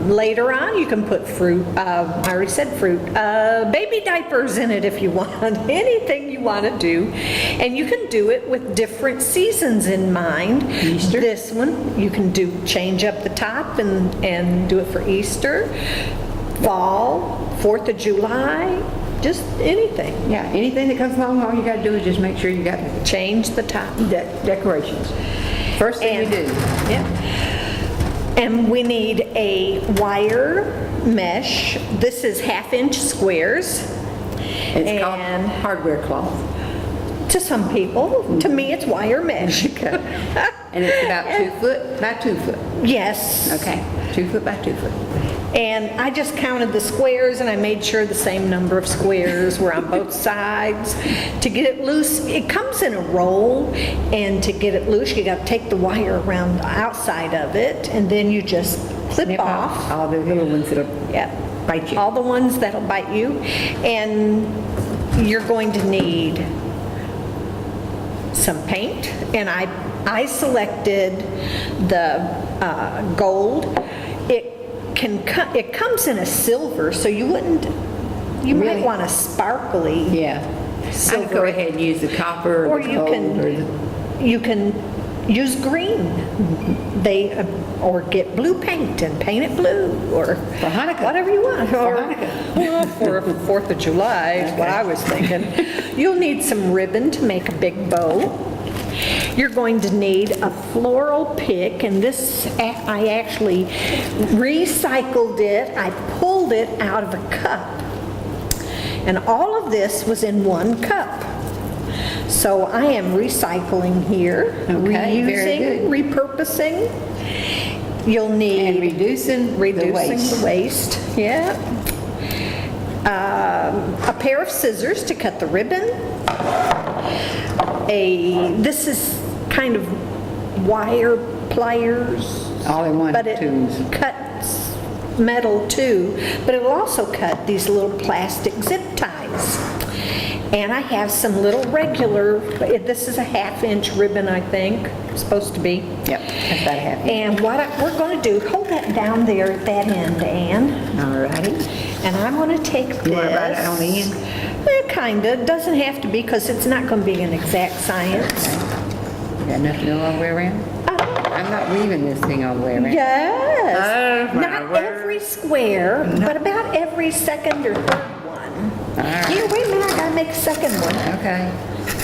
Later on, you can put fruit, I already said fruit, baby diapers in it if you want, anything you want to do. And you can do it with different seasons in mind. Easter. This one, you can change up the top and do it for Easter, fall, 4th of July, just anything. Yeah, anything that comes along, all you got to do is just make sure you got Change the top. decorations. First thing you do. Yeah. And we need a wire mesh. This is 1/2-inch squares. It's called And- hardware cloth. To some people, to me, it's wire mesh. Okay. And it's about 2 foot by 2 foot. Yes. Okay, 2 foot by 2 foot. And I just counted the squares and I made sure the same number of squares were on both sides. To get it loose, it comes in a roll, and to get it loose, you got to take the wire around the outside of it, and then you just clip Snip off. all the little ones that'll Yeah. bite you. All the ones that'll bite you. And you're going to need some paint, and I selected the gold. It comes in a silver, so you might Really? want a sparkly Yeah. I could silver. go ahead and use the copper Or or the you gold can- or the... You can use green. Or get blue paint and paint it blue, or For Hanukkah. whatever you want. For Or- Hanukkah. Well, for 4th of July is what I was thinking. You'll need some ribbon to make a big bow. You're going to need a floral pick, and this, I actually recycled it. I pulled it out of a cup. And all of this was in one cup. So I am recycling here, Okay, very reusing, repurposing. You'll need... And reducing the waste. the waste, yeah. A pair of scissors to cut the ribbon. This is kind of wire pliers. All-in-one But it tools. cuts metal too, but it'll also cut these little plastic zip ties. And I have some little regular, this is a 1/2-inch ribbon, I think, supposed to be. Yep, that's about a half inch. And what we're going to do, hold that down there at that end, Ann. All righty. And I'm going to take this. You want to write it on the end? Kinda, doesn't have to be because it's not going to be an exact science. You got enough to go all the way around? I'm not weaving this thing all the way around. Yes. Oh, my Not word. every square, but about every second or third one. All right. Here, wait a minute, I gotta make a second one. Okay.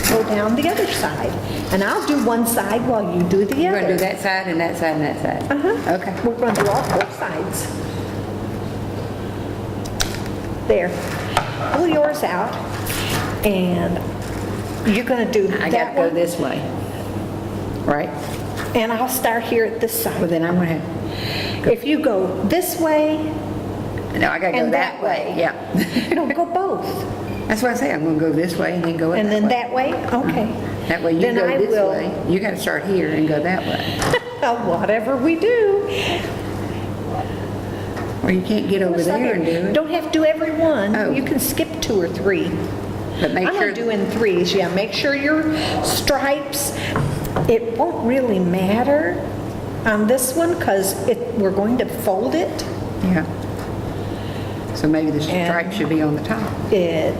Go down the other side. And I'll do one side while you do the You're other. going to do that side and that side and that side? Uh-huh. Okay. We're gonna do all 4 sides. There. Pull yours out. And you're gonna do I got that to go one. this way. Right? And I'll start here at this Well, side. then I'm going to If you go this way no, I got to go and that way. Yeah. no, go both. That's what I say. I'm going to go this way and then go And that then way. that way? Okay. That way you Then go I this will- way. You got to start here and go that way. Whatever we do. Or you can't get over there and do it. Don't have to do every one. Oh. You can skip 2 or 3. But make I'm sure. gonna do in 3s, yeah. Make sure your stripes, it won't really matter on this one because we're going to fold it. Yeah. So maybe the And- stripe should be on the top. It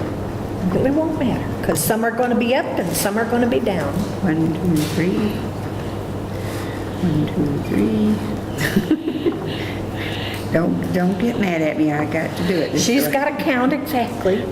really won't matter because some are going to be up and some are going to be down. 1, 2, 3. 1, 2, 3. Don't get mad at me. I got to do it. this She's way. got to count exactly.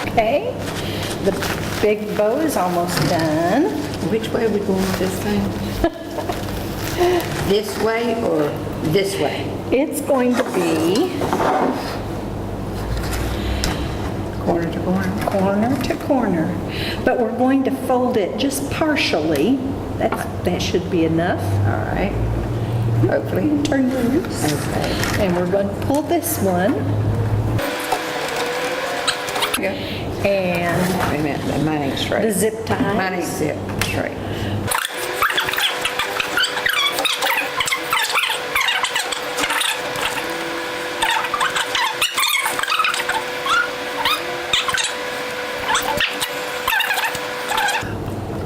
Okay, the big bow is almost done. Which way are we going with this thing? This way or this way? It's going to be Corner to corner? corner to corner, but we're going to fold it just partially. That should be enough. All right. Hopefully. Turn loose. Okay. And we're going to pull this one Okay. and Wait a minute. Mine ain't straight. the zip ties. Mine ain't zip straight.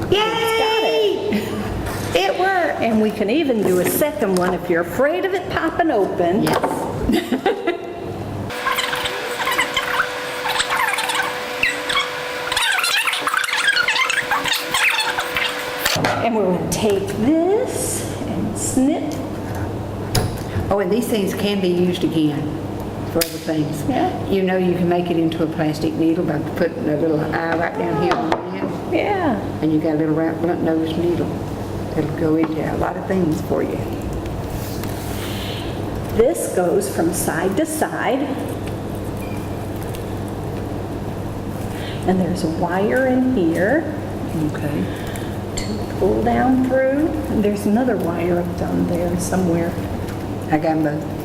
Yay! It worked. And we can even do a second one if you're afraid of it popping open. Yes. And we're going to take this and snip. Oh, and these things can be used again for other things. Yeah. You know you can make it into a plastic needle by putting a little eye right down here on the end, Yeah. and you got a little round blunt nose needle. It'll go into a lot of things for you. This goes from side to side. And there's a wire in here Okay. to pull down through. And there's another wire up down there somewhere. I got them both.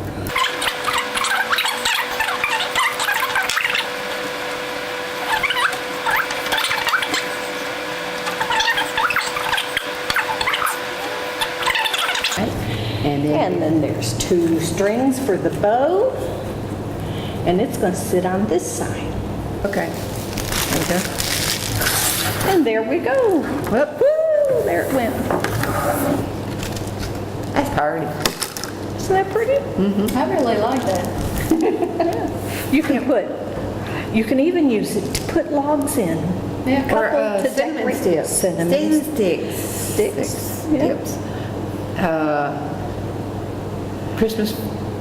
And then there's 2 strings for the bow. And it's going to sit on this side. Okay. There we go. And there we go. Whoop. Woo! There it went. That's pretty. Isn't that pretty? I really like that. You can put You can even use it to put logs in. Yeah. A couple Or to cinnamon decorate. sticks. Cinnamon Cinnamon sticks. Sticks, yeah. Tips. Christmas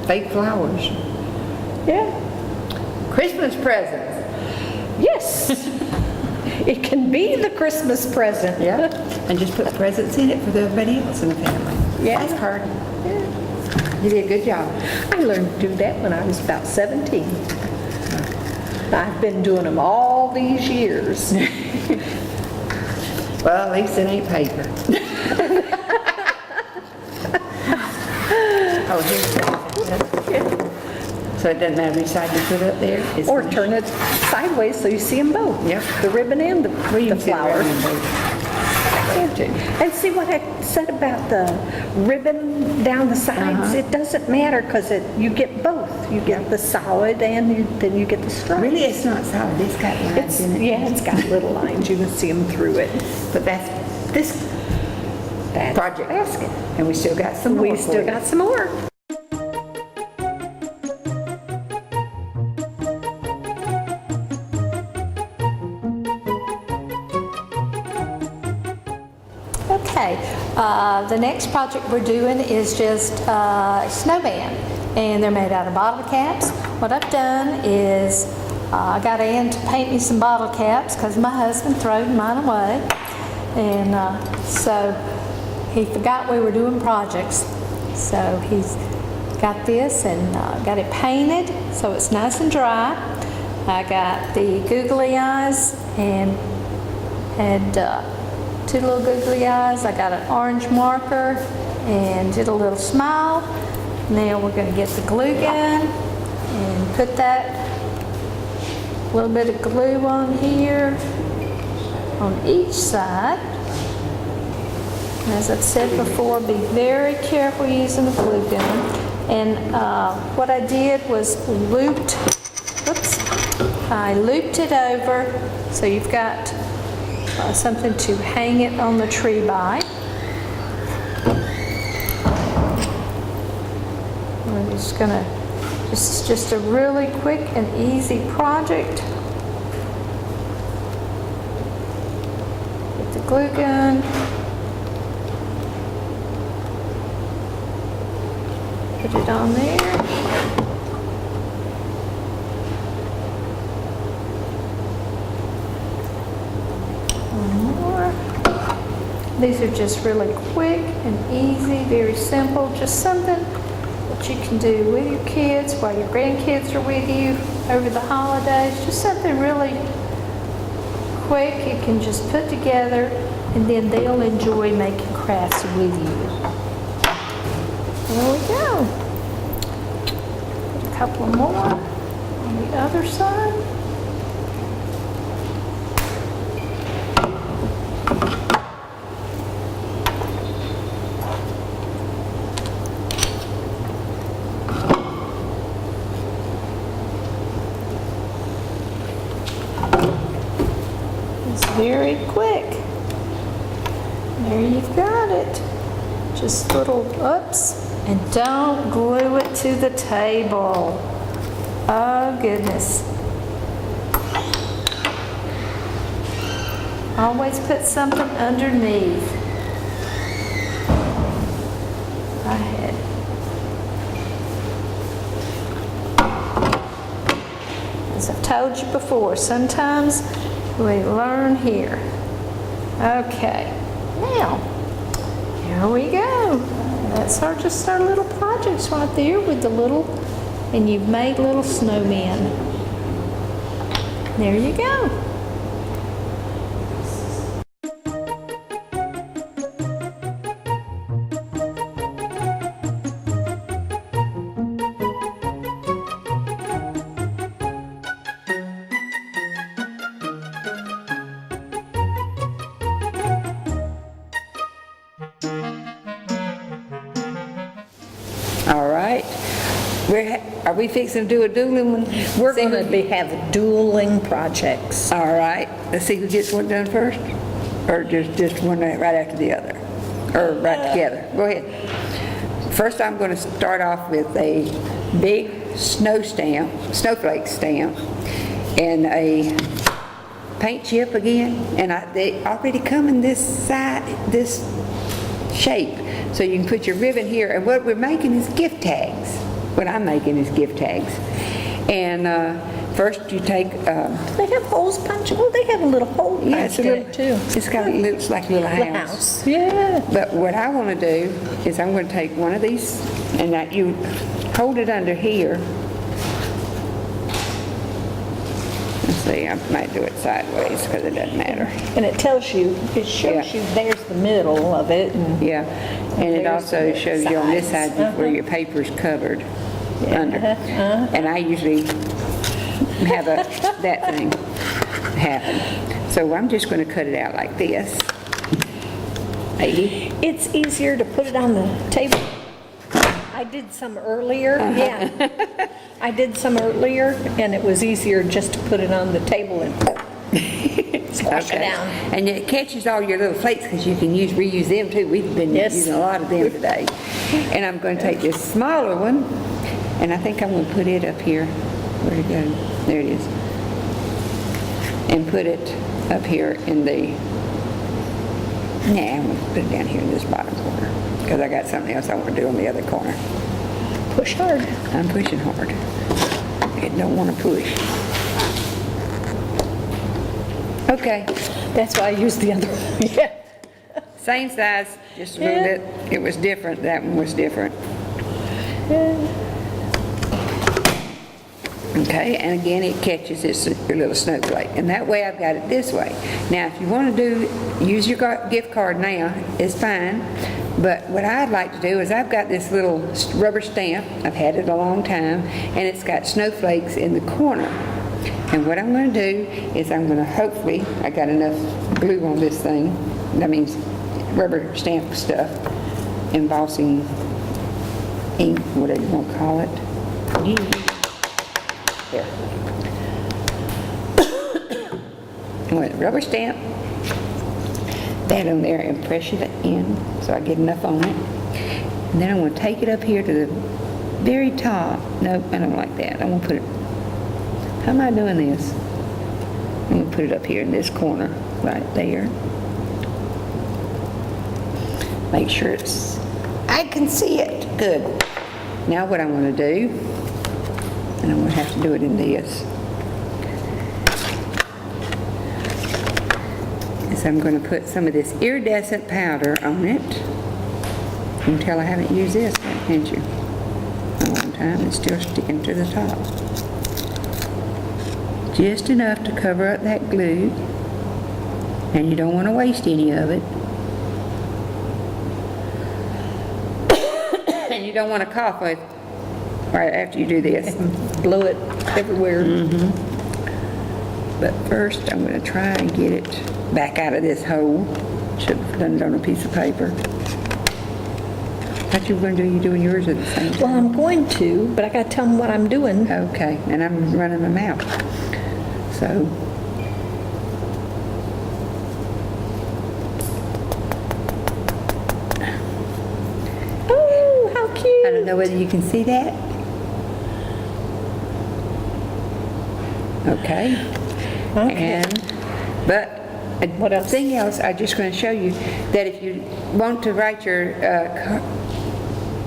fake flowers. Yeah. Christmas presents. Yes. It can be the Christmas present. Yeah. And just put presents in it for everybody else in the family. Yeah. That's hard. You did a good job. I learned to do that when I was about 17. I've been doing them all these years. Well, at least it ain't paper. Oh, here's the, so it doesn't matter which side you put up there? It's Or fine. turn it sideways so you see them both. Yep. The ribbon and the You can see the flower. ribbon both. And see what I said about the ribbon down the sides? It doesn't matter because you get both. You get the solid and then you get the stripes. Really, it's not solid. It's got lines in it. Yeah, it's got little lines. You can see them through it. But that's this That's project basket. And we still got some more. We still got some more. Okay, the next project we're doing is just a snowman, and they're made out of bottle caps. What I've done is I got Ann to paint me some bottle caps because my husband threw mine away, and so he forgot we were doing projects. So he's got this and got it painted so it's nice and dry. I got the googly eyes and had two little googly eyes. I got an orange marker and did a little smile. Now we're going to get the glue gun and put that little bit of glue on here on each side. As I've said before, be very careful using the glue gun. And what I did was I looped it over so you've got something to hang it on the tree by. We're just gonna, this is just a really quick and easy project. Get the glue gun. Put it on there. These are just really quick and easy, very simple, just something that you can do with your kids while your grandkids are with you over the holidays. Just something really quick you can just put together and then they'll enjoy making crafts with you. There we go. Put a couple more on the other side. Very quick. There you've got it. Just little oops, and don't glue it to the table. Oh goodness. Always put something underneath. I had. As I've told you before, sometimes we learn here. Okay, now, here we go. That's just our little projects right there with the little, and you've made little snowmen. There you go. All right. Are we fixing to do a dueling one? We're See going who- to have dueling projects. All right. Let's see who gets one done first. Or just one right after the other. Or right together. Go ahead. First, I'm going to start off with a big snowflake stamp. and a paint chip again, and they already come in this shape, so you can put your ribbon here. And what we're making is gift tags. What I'm making is gift tags. And first you take... They have holes punched. Oh, they have a little hole punched in it too. It's like a little The house. house, yeah. But what I want to do is I'm going to take one of these, and you hold it under here. Let's see, I might do it sideways because it doesn't matter. And it tells you, it shows you there's the middle of it. And Yeah, and it there's also the shows you on this sides. side where your paper's covered under. And I usually have that thing happen. So I'm just going to cut it out like this. Maybe. It's easier to put it on the table. I did some earlier, yeah. I did some earlier, and it was easier just to put it on the table and squash it down. And it catches all your little flakes because you can reuse them too. We've been Yes. using a lot of them today. And I'm going to take this smaller one, and I think I'm going to put it up here. Where'd it go? There it is. And put it up here in the... Nah, I'm going to put it down here in this bottom corner because I got something else I want to do on the other corner. Push hard. I'm pushing hard. I don't want to push. Okay. That's why I used the other one, yeah. Same size, just a little bit. It was different. That one was different. Okay, and again, it catches your little snowflake. And that way I've got it this way. Now, if you want to use your gift card now, it's fine. But what I'd like to do is I've got this little rubber stamp. I've had it a long time, and it's got snowflakes in the corner. And what I'm going to do is I'm going to hopefully, I got enough glue on this thing, that means rubber stamp stuff, embossing ink, whatever you want to call it. There. I'm going to rubber stamp that on there and press it in so I get enough on it. And then I'm going to take it up here to the very top. Nope, I don't like that. I'm going to put it... How am I doing this? I'm going to put it up here in this corner, right there. Make sure I can see it. Good. Now what I'm going to do, and I'm going to have to do it in this, is I'm going to put some of this iridescent powder on it. You can tell I haven't used this, can't you? A long time. It's still sticking to the top. Just enough to cover up that glue, and you don't want to waste any of it. And you don't want to cough it right after you do this. Blow it everywhere. But first, I'm going to try and get it back out of this hole. Should have done it on a piece of paper. What you were going to do? You doing yours at the same time? Well, I'm going to, but I got to tell them what I'm doing. Okay, and I'm running my mouth. So, Oh, how cute. I don't know whether you can see that. Okay. But What else? Thing else, I'm just going to show you that if you want to write your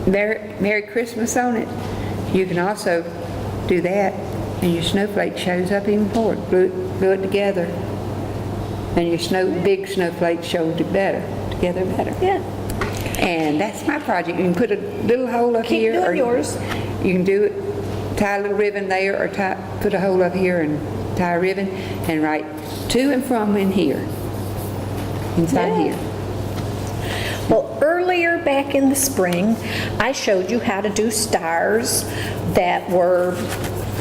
Merry Christmas on it, you can also do that, and your snowflake shows up even more. Glue it together, and your big snowflakes show together better. Yeah. And that's my project. You can put a little hole up Keep here. doing or yours. You can do it, tie a little ribbon there, or put a hole up here and tie a ribbon, and write to and from in here, inside Yeah. here. Well, earlier back in the spring, I showed you how to do stars that were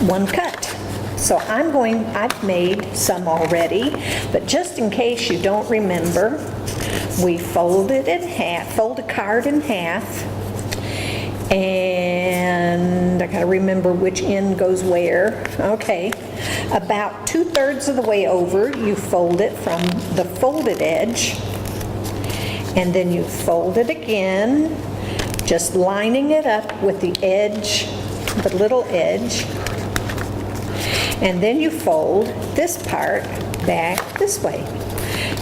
one cut. So I've made some already, but just in case you don't remember, we fold a card in half, and I gotta remember which end goes where. Okay, about 2/3 of the way over, you fold it from the folded edge, and then you fold it again, just lining it up with the edge, the little edge. And then you fold this part back this way.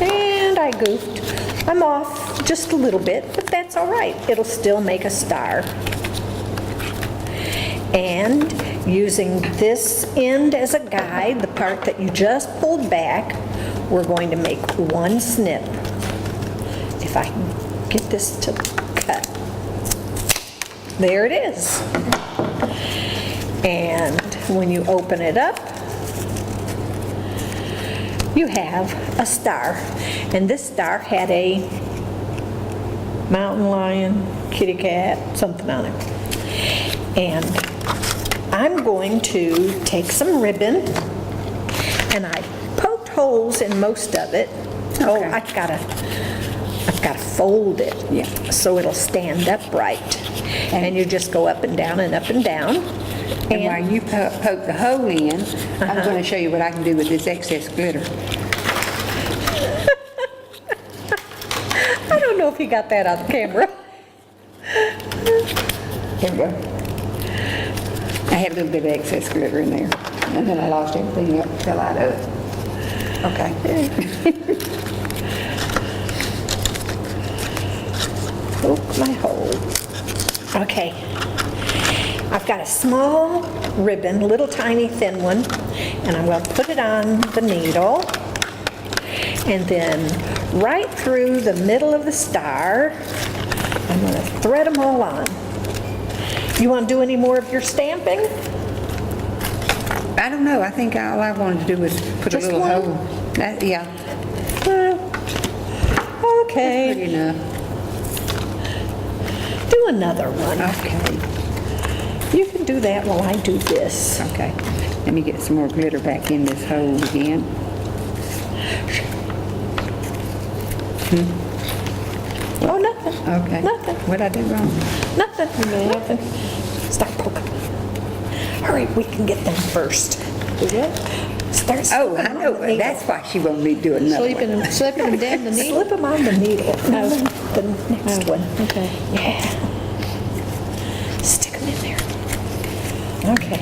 And I goofed. I'm off just a little bit, but that's all right. It'll still make a star. And using this end as a guide, the part that you just pulled back, we're going to make one snip. If I can get this to cut. There it is. And when you open it up, you have a star. And this star had a mountain lion, kitty cat, something on it. And I'm going to take some ribbon, and I poked holes in most of it. Oh, Okay. I've got to fold it, Yeah. so it'll stand upright. And you just go up and down and up and down. And while you poke the hole in, I'm going to show you what I can do with this excess glitter. I don't know if you got that on camera. Here we go. I had a little bit of excess glitter in there, and then I lost everything else, fell out of it. Okay. Poke my hole. Okay. I've got a small ribbon, little tiny thin one, and I'm going to put it on the needle. And then right through the middle of the star, I'm going to thread them all on. You want to do any more of your stamping? I don't know, I think all I wanted to do was put a Just little one? hole. Yeah, Okay. good enough. Do another one. Okay, You can do that while I do this. okay. Let me get some more glitter back in this hole again. Oh, nothing. Okay. Nothing. What'd I do wrong? Nothing. Nothing. Stop poking. Hurry, we can get them first. Do that. Start Oh, I slipping on know, the needle. that's why she wanted me to do another one. Slipping them down the needle? Slip them on the needle. No, the next one. Okay. Yeah. Stick them in there. Okay.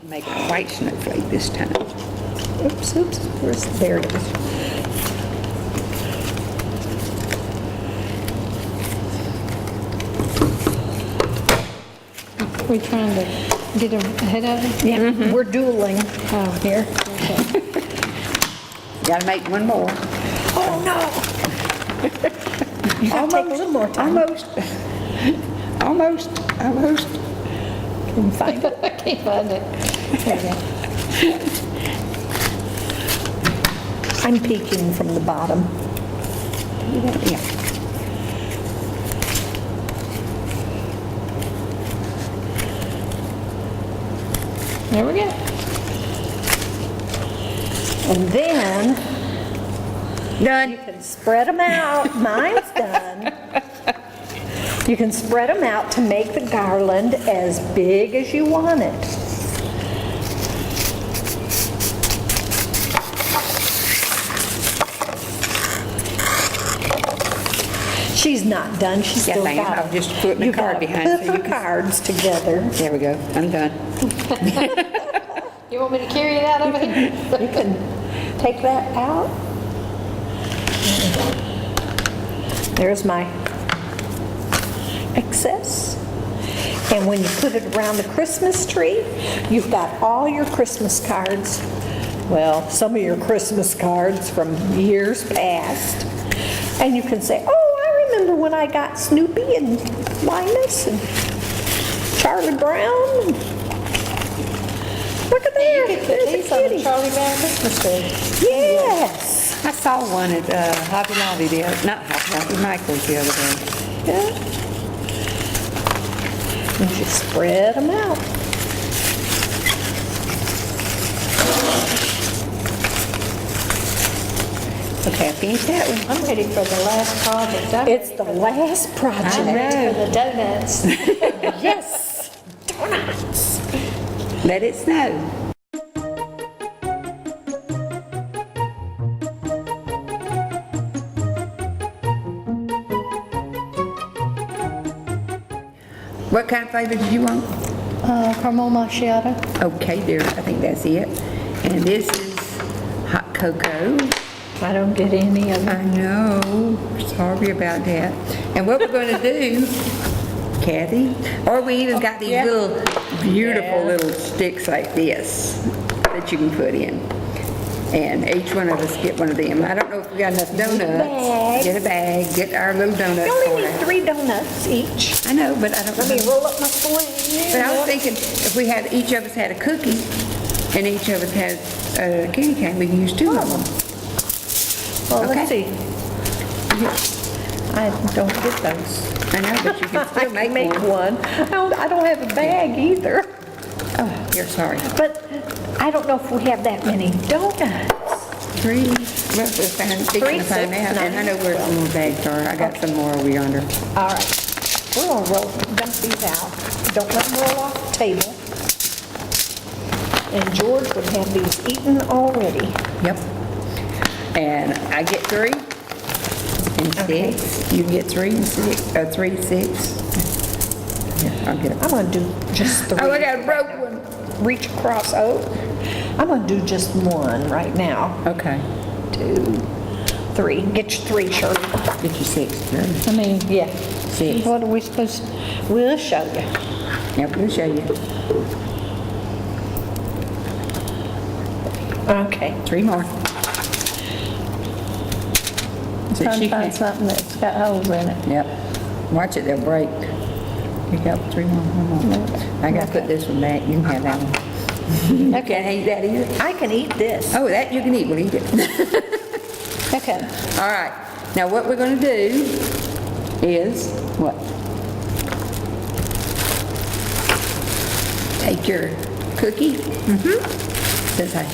Make a white snowflake this time. Oops, oops. There it is. We're trying to get them ahead of it? Yeah, we're dueling here. Gotta make one more. Oh, no. You gotta take a little more time. Almost. Can you find it? I can't find it. I'm peeking from the bottom. Yeah. There we go. And then you Done. can spread them out. Mine's done. You can spread them out to make the garland as big as you want it. She's not done. She's Yes, still I am. got I'm just putting the you card gotta behind put so you her can- cards together. There we go. I'm done. You want me to carry it out over here? You can take that out. There's my excess. And when you put it around the Christmas tree, you've got all your Christmas cards. Well, some of your Christmas cards from years past. And you can say, oh, I remember when I got Snoopy and Linus and Charlie Brown. Look at there. You could put There's these a on the kitty. Charlie Brown Christmas tree. Yes. I saw one at Hobby Lobby the other, not Hobby Lobby, Michael's the other day. Yeah. And you spread them out. Okay, I finished that one. I'm ready for the last project. It's the last I'm project. ready for the donuts. Yes. Donuts. Let it snow. What kind of flavor did you want? caramel macchiato. Okay, there, I think that's it. And this is hot cocoa. I don't get any of I know, sorry about that. And what we're gonna do, Kathy, or we even got these yeah. little, beautiful Yeah. little sticks like this that you can put in. And each one of us get one of them. I don't know if we got enough donuts. bag. Get a bag, get our little donuts. You only for need it. 3 donuts each. I know, but I don't Let me know. roll up my sleeve. But I was thinking, if we had, each of us had a cookie, and each of us had a candy cane, we can use 2 of them. Well, let's Okay. see. I don't get those. I know, but you can I still can make one. I don't have a bag either. Oh, you're sorry. But I don't know if we have that many donuts. 3, well, we'll find, Three, find six, out. And I know where some more bags are. I got some more over yonder. All right. We're gonna dump these out. Don't let them roll off the table. And George would have these eaten already. Yep. And I get 3 and 6. Okay. You get 3 and 6, 3, 6. Yeah, I'll get it. I'm gonna do just 3. Oh, I got a broke one. Reach across, I'm gonna do just 1 right now. Okay. 2, 3. Get your 3, Shirley. Get you 6. Shirley. I mean, yeah. 6. What are we supposed to, we'll show you. Yep, we'll show you. Okay. 3 more. So Trying she to find can- something that's got holes in it. Yep. Watch it, they'll break. You got 3 more, 1 more. I gotta put this one back. You can have that one. You can't eat that either? I can eat this. Oh, that you can eat. We'll eat it. Okay. All right. Now what we're gonna do is, what? Take your cookie. Since I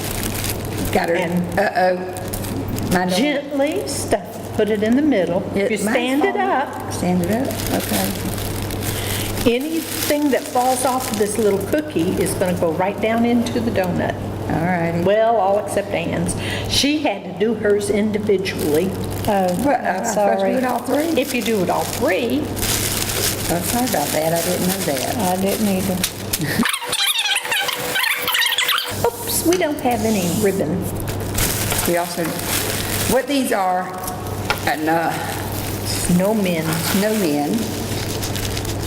got her, And- my dog- Gently stuff, put it in the middle. If you mine's stand it falling. up, Stand it up, okay. anything that falls off of this little cookie is gonna go right down into the donut. All righty. Well, all except Ann's. She had to do hers individually. Well, I'm supposed to do it all 3? If you do it all 3, Oh, sorry about that. I didn't know that. I didn't either. oops, we don't have any ribbon. We also, what these are, No men. no men.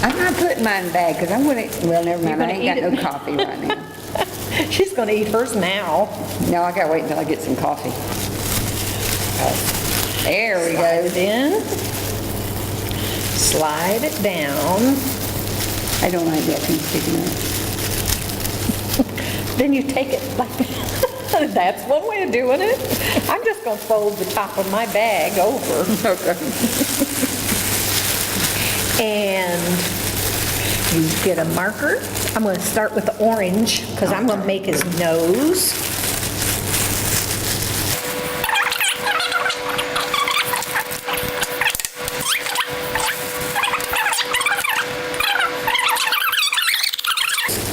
I'm not putting mine in the bag because I'm gonna, well, never mind. I gonna ain't got eat no it? coffee right now. She's gonna eat hers now. No, I gotta wait until I get some coffee. There we Slide go. it in. Slide it down. I don't like that piece sticking out. Then you take it like, that's one way of doing it. I'm just gonna fold the top of my bag over. Okay. And you get a marker. I'm gonna start with the orange because I'm gonna make his nose.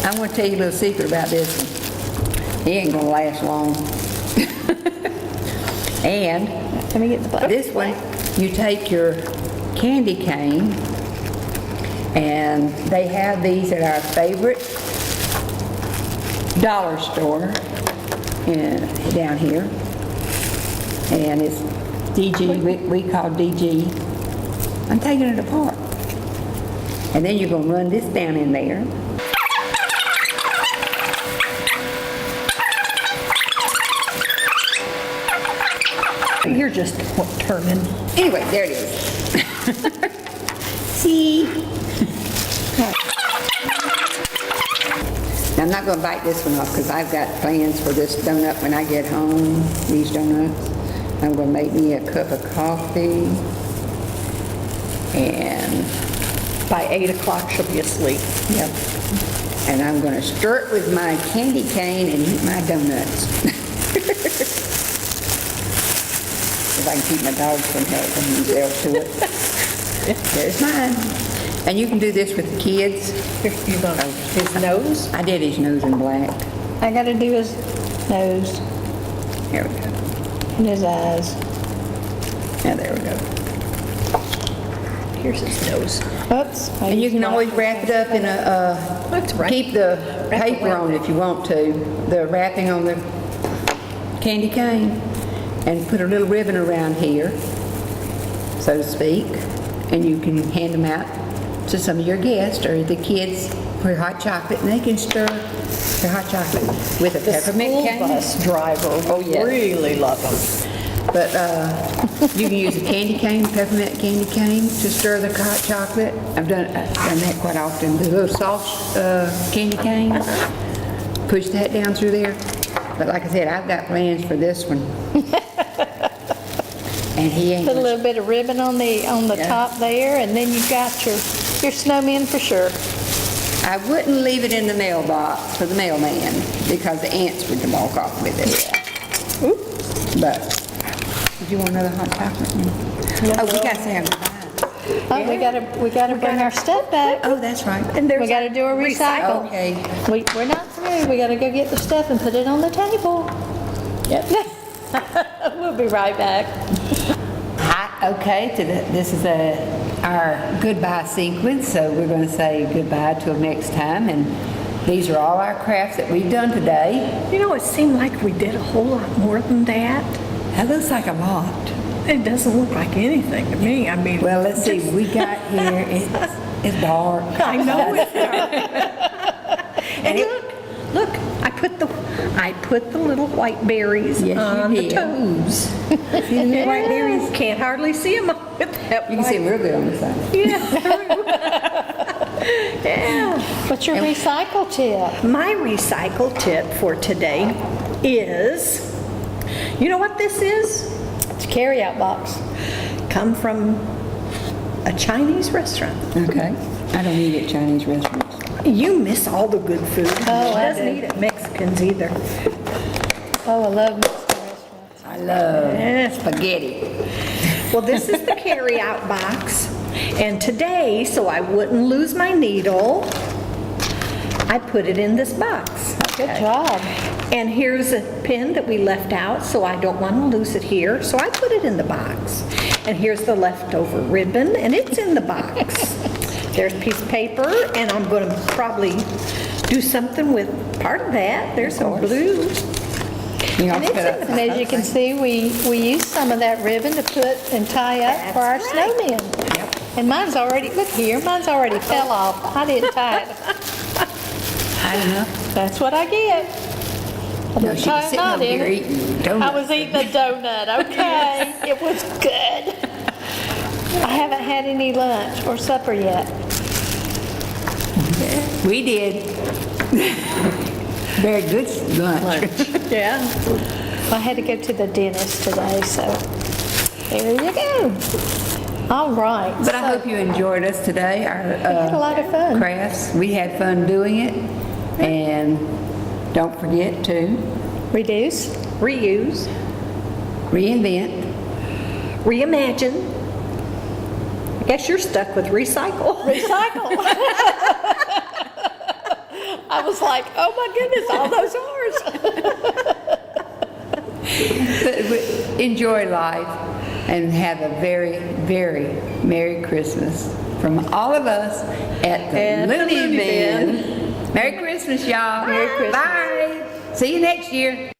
I'm gonna tell you a little secret about this one. He ain't gonna last long. And Let me get the butter. this one, you take your candy cane, and they have these at our favorite dollar store down here. And it's DG, we call DG. I'm taking it apart. And then you're gonna run this down in there. You're just turning. Anyway, there it is. See? Now, I'm not going to bite this one off because I've got plans for this donut when I get home, these donuts. I'm going to make me a cup of coffee. And, By 8 o'clock, she'll be asleep. yep. And I'm going to stir it with my candy cane and eat my donuts. If I can keep my dogs from helping themselves to it. There's mine. And you can do this with the kids. You're gonna, his nose? I did his nose in black. I gotta do his nose There we go. and his eyes. Now, there we go. Here's his nose. Oops. And you can always wrap it up in That's right. keep the paper on if you want to, the wrapping on the candy cane, and put a little ribbon around here, so to speak, and you can hand them out to some of your guests or the kids for hot chocolate, and they can stir their hot chocolate with a The peppermint school cane. bus driver will yes. really love them. But you can use a candy cane, peppermint candy cane, to stir the hot chocolate. I've done that quite often. The little soft candy cane, push that down through there. But like I said, I've got plans for this one. And he ain't. Put a little bit of ribbon on the Yeah. top there, and then you've got your snowman for sure. I wouldn't leave it in the mailbox for the mailman because the ants would walk off with it. But, did you want another hot chocolate? Oh, we got to say our goodbye. Oh, we gotta bring our stuff back. Oh, that's right. And there's We gotta do a recycle. Okay. We're not through. We gotta go get the stuff and put it on the table. Yep. We'll be right back. Okay, this is our goodbye sequence, so we're going to say goodbye till next time, and these are all our crafts that we've done today. You know, it seemed like we did a whole lot more than that. That looks like a lot. It doesn't look like anything to me. I mean, Well, let's see, we got here, it's dark. I know it's dark. And look, I put the little white berries Yes, you on the did. toes. See the little white berries? Can't hardly see them with that You can see them white. real good on the side. Yeah. What's your recycle tip? My recycle tip for today is, you know what this is? It's a carryout box. Come from a Chinese restaurant. Okay. I don't eat at Chinese restaurants. You miss all the good food. Oh, I doesn't do. eat at Mexicans either. Oh, I love Mexican restaurants. I love spaghetti. Well, this is the carry-out box. And today, so I wouldn't lose my needle, I put it in this box. Good job. And here's a pin that we left out, so I don't want to lose it here, so I put it in the box. And here's the leftover ribbon, and it's in the box. There's a piece of paper, and I'm going to probably do something with part of that. There's some blue. You And it's in And as you can see, we used some of that ribbon to put and tie up for our That's right. snowman. And mine's already, look here, mine's already fell off. I didn't tie it. I don't know. That's what I get. I No, didn't she tie was a sitting knot over in here it. eating donuts. I was eating a donut, okay? It was good. I haven't had any lunch or supper yet. We did. Very good lunch. Yeah. I had to go to the dentist today, so there you go. All right. But I hope you enjoyed us today, our had a lot of fun. crafts. We had fun doing it. And don't forget to Reduce. Reuse, reinvent. reimagine. I guess you're stuck with recycle. Recycle. I was like, oh my goodness, all those R's. But enjoy life and have a very, very Merry Christmas from all of us at the Looney Bin. Merry Christmas, y'all. Merry Christmas. Bye. See you next year.